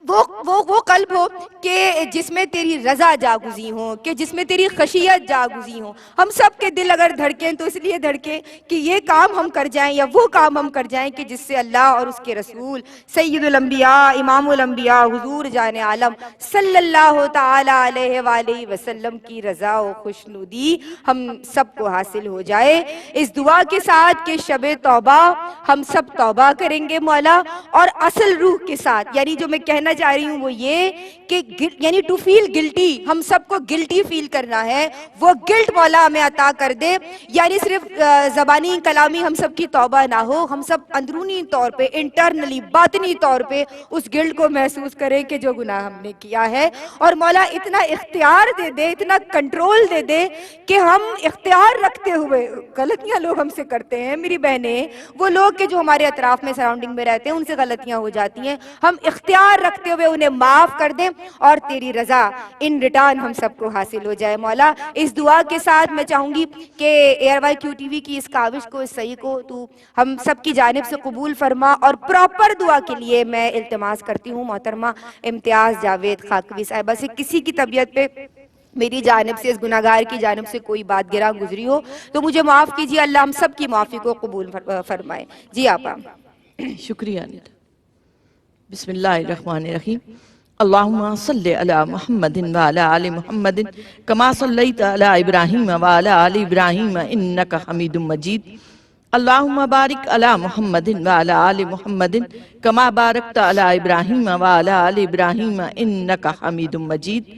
وہ قلب ہو کہ جس میں تیری رضا جاگزی ہو، کہ جس میں تیری خشیت جاگزی ہو۔ ہم سب کے دل اگر دھڑکیں تو اس لیے دھڑکیں کہ یہ کام ہم کر جائیں یا وہ کام ہم کر جائیں کہ جس سے اللہ اور اس کے رسول سید الانبیاء امام الانبیاء حضور جان عالم صلی اللہ تعالی علیہ وآلہ وسلم کی رضا و خوشنودی ہم سب کو حاصل ہو جائے۔ اس دعا کے ساتھ کہ شب توبہ ہم سب توبہ کریں گے مولا، اور اصل روح کے ساتھ، یعنی جو میں کہنا چاہ رہی ہوں وہ یہ کہ یعنی ٹو فیل گلٹی، ہم سب کو گلٹی فیل کرنا ہے، وہ گلٹ مولا ہمیں عطا کر دے، یعنی صرف زبانی کلامی ہم سب کی توبہ نہ ہو، ہم سب اندرونی طور پہ انٹرنلی باطنی طور پہ اس گلٹ کو محسوس کریں کہ جو گناہ ہم نے کیا ہے، اور مولا اتنا اختیار دے دے، اتنا کنٹرول دے دے کہ ہم اختیار رکھتے ہوئے، غلطیاں لوگ ہم سے کرتے ہیں میری بہنیں، وہ لوگ کہ جو ہمارے اطراف میں سراؤنڈنگ میں رہتے ہیں ان سے غلطیاں ہو جاتی ہیں، ہم اختیار رکھتے ہوئے انہیں معاف کر دیں اور تیری رضا ان ریٹرن ہم سب کو حاصل ہو جائے مولا۔ اس دعا کے ساتھ میں چاہوں گی کہ ایئر وائی کیو ٹی وی کی اس کاوش کو، اس صحیح کو تو ہم سب کی جانب سے قبول فرما، اور پراپر دعا کے لیے میں التماس کرتی ہوں محترمہ امتیاز جاوید خاکوی صاحبہ سے، کسی کی طبیعت پہ میری جانب سے، اس گناہگار کی جانب سے کوئی بات گراں گزری ہو تو مجھے معاف کیجیے، اللہ ہم سب کی معافی کو قبول فرمائے۔ جی آپا۔ شکریہ ندا۔ بسم اللہ الرحمن الرحیم۔ اللہم صلی علی محمد وعلی آل محمد کما صلیت علی ابراہیم وعلی آل ابراہیم انکا حمید مجید۔ اللہم بارک علی محمد وعلی آل محمد کما بارکت علی ابراہیم وعلی آل ابراہیم انکا حمید مجید۔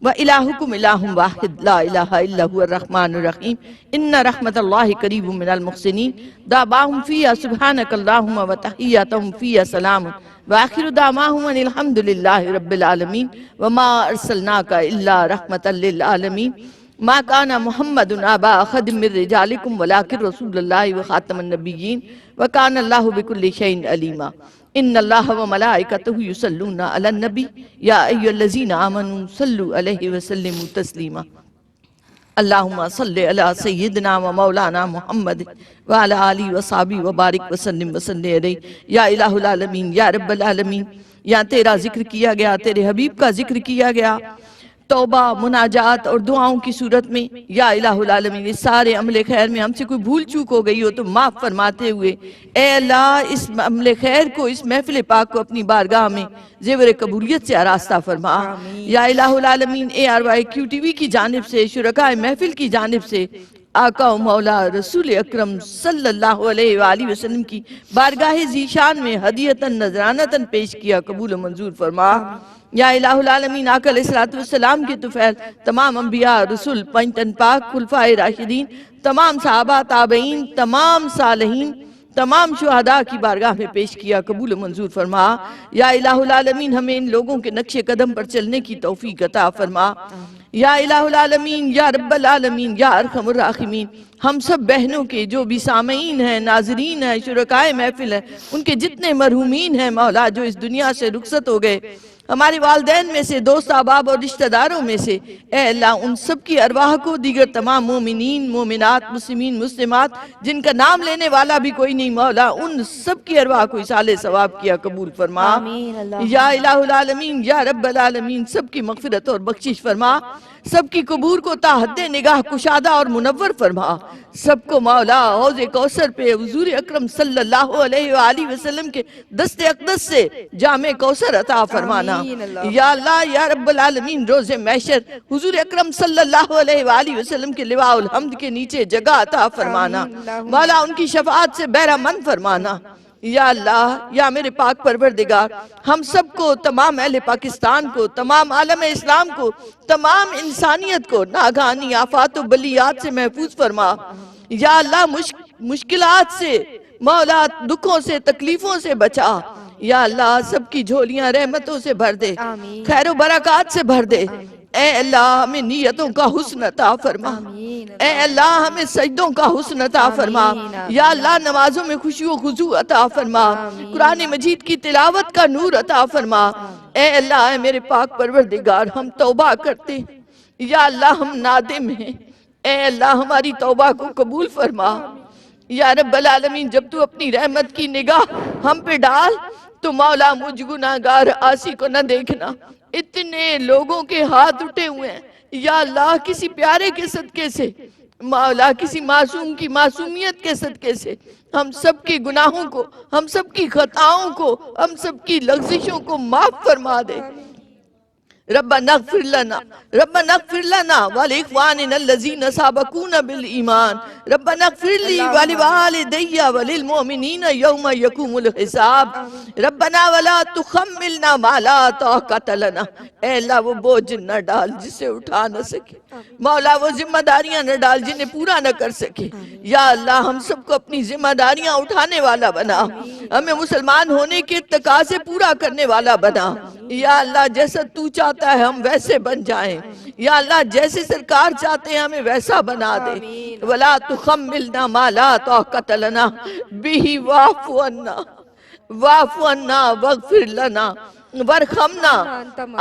وَإِلَٰهُكُمْ إِلَٰهٌ وَاحِدٌ لَا إِلَٰهَ إِلَّا هُوَ الرَّحْمَٰنُ الرَّحِيمُ إِنَّ رَحْمَتَ اللَّهِ قَرِيبٌ مِّنَ الْمُحْسِنِينَ دَعْوَاهُمْ فِيهَا سُبْحَانَكَ اللَّهُمَّ وَتَحِيَّتُهُمْ فِيهَا سَلَامٌ وَآخِرُ دَعْوَاهُمْ أَنِ الْحَمْدُ لِلَّهِ رَبِّ الْعَالَمِينَ وَمَا أَرْسَلْنَاكَ إِلَّا رَحْمَةً لِّلْعَالَمِينَ مَا كَانَ مُحَمَّدٌ أَبَا أَحَدٍ مِّن رِّجَالِكُمْ وَلَٰكِن رَّسُولَ اللَّهِ وَخَاتَمَ النَّبِيِّينَ وَكَانَ اللَّهُ بِكُلِّ شَيْءٍ عَلِيمًا۔ ان اللہ وملائکتہ یصلون علی النبی یا ایھا الذین آمنوا صلوا علیہ وسلموا تسلیما۔ اللہم صلی علی سیدنا و مولانا محمد وعلی آلہ وصحبہ وبارک وسلم علیہ۔ یا الہ العالمین، یا رب العالمین، یا تیرا ذکر کیا گیا، تیرے حبیب کا ذکر کیا گیا توبہ، مناجات اور دعاؤں کی صورت میں، یا الہ العالمین اس سارے عمل خیر میں ہم سے کوئی بھول چوک ہو گئی ہو تو معاف فرماتے ہوئے اے اللہ اس عمل خیر کو، اس محفل پاک کو اپنی بارگاہ میں زیور قبولیت سے آراستہ فرما۔ یا الہ العالمین ARY QTV کی جانب سے، شرکاء محفل کی جانب سے آقا و مولا رسول اکرم صلی اللہ علیہ وآلہ وسلم کی بارگاہ ذیشان میں ہدیتاً نذرانتاً پیش کیا، قبول و منظور فرما۔ یا الہ العالمین آقا علیہ السلام کے طفیل تمام انبیاء، رسول، پنجتن پاک، خلفائے راشدین، تمام صحابہ، تابعین، تمام صالحین، تمام شہداء کی بارگاہ میں پیش کیا، قبول و منظور فرما۔ یا الہ العالمین ہمیں ان لوگوں کے نقش قدم پر چلنے کی توفیق عطا فرما۔ یا الہ العالمین یا رب العالمین یا ارحم الراحمین ہم سب بہنوں کے جو بھی سامعین ہیں، ناظرین ہیں، شرکائے محفل ہیں، ان کے جتنے مرحومین ہیں مولا جو اس دنیا سے رخصت ہو گئے، ہمارے والدین میں سے، دوست احباب اور رشتہ داروں میں سے، اے اللہ ان سب کی ارواح کو، دیگر تمام مومنین، مومنات، مسلمین، مسلمات جن کا نام لینے والا بھی کوئی نہیں مولا، ان سب کی ارواح کو اصالِ ثواب کیا قبول فرما۔ یا الہ العالمین یا رب العالمین سب کی مغفرت اور بخشش فرما، سب کی قبور کو تا حد نگاہ کشادہ اور منور فرما، سب کو مولا حوض کوثر پہ حضور اکرم صلی اللہ علیہ وآلہ وسلم کے دست اقدس سے جام کوثر عطا فرمانا۔ یا اللہ یا رب العالمین روز محشر حضور اکرم صلی اللہ علیہ وآلہ وسلم کے لواء الحمد کے نیچے جگہ عطا فرمانا، مولا ان کی شفاعت سے بہرہ مند فرمانا۔ یا اللہ یا میرے پاک پروردگار ہم سب کو، تمام اہل پاکستان کو، تمام عالم اسلام کو، تمام انسانیت کو ناگہانی آفات و بلیات سے محفوظ فرما۔ یا اللہ مشکلات سے مولا، دکھوں سے، تکلیفوں سے بچا۔ یا اللہ سب کی جھولیاں رحمتوں سے بھر دے، خیر و برکات سے بھر دے۔ اے اللہ ہمیں نیتوں کا حسن عطا فرما، اے اللہ ہمیں سجدوں کا حسن عطا فرما۔ یا اللہ نمازوں میں خشوع و خضوع عطا فرما، قرآن مجید کی تلاوت کا نور عطا فرما۔ اے اللہ اے میرے پاک پروردگار ہم توبہ کرتے ہیں، یا اللہ ہم نادم ہیں، اے اللہ ہماری توبہ کو قبول فرما۔ یا رب العالمین جب تو اپنی رحمت کی نگاہ ہم پہ ڈال تو مولا مجھ گناہگار عاصی کو نہ دیکھنا۔ اتنے لوگوں کے ہاتھ اٹھے ہوئے ہیں، یا اللہ کسی پیارے کے صدقے سے مولا، کسی معصوم کی معصومیت کے صدقے سے ہم سب کے گناہوں کو، ہم سب کی خطاؤں کو، ہم سب کی لغزشوں کو معاف فرما دے۔ ربنا اغفر لنا ربنا اغفر لنا ولإخواننا الذين سبقونا بالإيمان ربنا اغفر لي ولوالدي وللمؤمنين يوم يقوم الحساب ربنا ولا تحملنا ما لا طاقة لنا۔ اے اللہ وہ بوجھ نہ ڈال جسے اٹھا نہ سکے، مولا وہ ذمہ داریاں نہ ڈال جنہیں پورا نہ کر سکے۔ یا اللہ ہم سب کو اپنی ذمہ داریاں اٹھانے والا بنا، ہمیں مسلمان ہونے کے تقاضے پورا کرنے والا بنا۔ یا اللہ جیسا تو چاہتا ہے ہم ویسے بن جائیں، یا اللہ جیسے سرکار چاہتے ہیں ہمیں ویسا بنا دے۔ وَلَا تُحَمِّلْنَا مَا لَا طَاقَةَ لَنَا بِهِ وَاعْفُ عَنَّا وَاعْفُ عَنَّا وَاغْفِرْ لَنَا وَارْحَمْنَا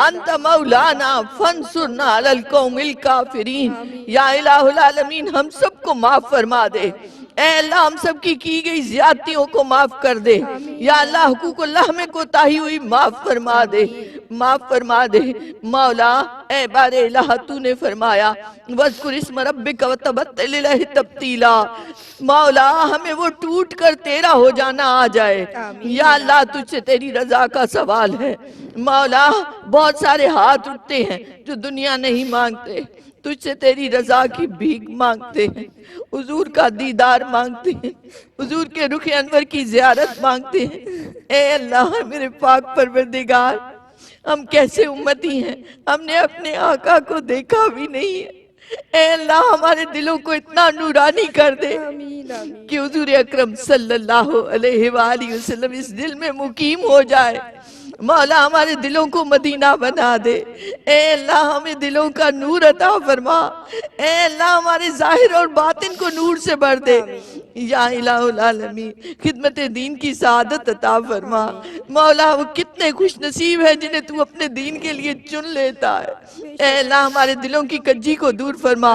أَنْتَ مَوْلَانَا فَانْصُرْنَا عَلَى الْقَوْمِ الْكَافِرِينَ۔ یا الہ العالمین ہم سب کو معاف فرما دے، اے اللہ ہم سب کی گئی زیادتیوں کو معاف کر دے۔ یا اللہ حقوق اللہ میں کوتاہی ہوئی معاف فرما دے، معاف فرما دے۔ مولا اے بار الہ تو نے فرمایا وَاذْكُرِ اسْمَ رَبِّكَ وَتَبَتَّلْ إِلَيْهِ تَبْتِيلًا، مولا ہمیں وہ ٹوٹ کر تیرا ہو جانا آ جائے۔ یا اللہ تجھ سے تیری رضا کا سوال ہے، مولا بہت سارے ہاتھ اٹھتے ہیں جو دنیا نہیں مانگتے، تجھ سے تیری رضا کی بھیک مانگتے ہیں، حضور کا دیدار مانگتے ہیں، حضور کے رخ انور کی زیارت مانگتے ہیں۔ اے اللہ میرے پاک پروردگار ہم کیسے امتی ہیں، ہم نے اپنے آقا کو دیکھا بھی نہیں ہے۔ اے اللہ ہمارے دلوں کو اتنا نورانی کر دے کہ حضور اکرم صلی اللہ علیہ وآلہ وسلم اس دل میں مقیم ہو جائے۔ مولا ہمارے دلوں کو مدینہ بنا دے، اے اللہ ہمیں دلوں کا نور عطا فرما، اے اللہ ہمارے ظاہر اور باطن کو نور سے بھر دے۔ یا الہ العالمین خدمت دین کی سعادت عطا فرما۔ مولا وہ کتنے خوش نصیب ہیں جنہیں تو اپنے دین کے لیے چن لیتا ہے۔ اے اللہ ہمارے دلوں کی کجی کو دور فرما،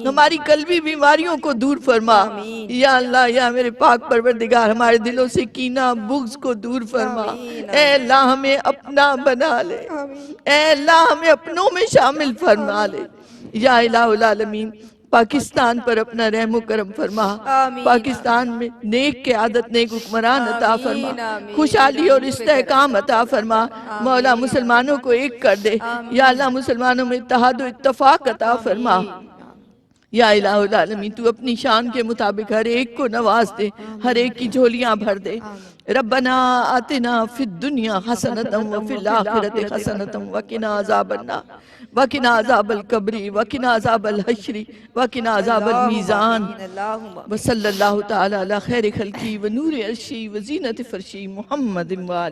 ہماری قلبی بیماریوں کو دور فرما۔ یا اللہ یا میرے پاک پروردگار ہمارے دلوں سے کینہ بغض کو دور فرما۔ اے اللہ ہمیں اپنا بنا لے، اے اللہ ہمیں اپنوں میں شامل فرما لے۔ یا الہ العالمین پاکستان پر اپنا رحم و کرم فرما، پاکستان میں نیک قیادت، نیک حکمران عطا فرما، خوشحالی اور استحکام عطا فرما۔ مولا مسلمانوں کو ایک کر دے، یا اللہ مسلمانوں میں اتحاد و اتفاق عطا فرما۔ یا الہ العالمین تو اپنی شان کے مطابق ہر ایک کو نواز دے، ہر ایک کی جھولیاں بھر دے۔ ربنا آتنا فی الدنیا حسنۃ وفی الآخرۃ حسنۃ وقنا عذاب النار وقنا عذاب القبر وقنا عذاب الحشر وقنا عذاب المیزان وصلی اللہ تعالی علی خیر خلقی ونور عرشی وزینت فرشی محمد وآلہ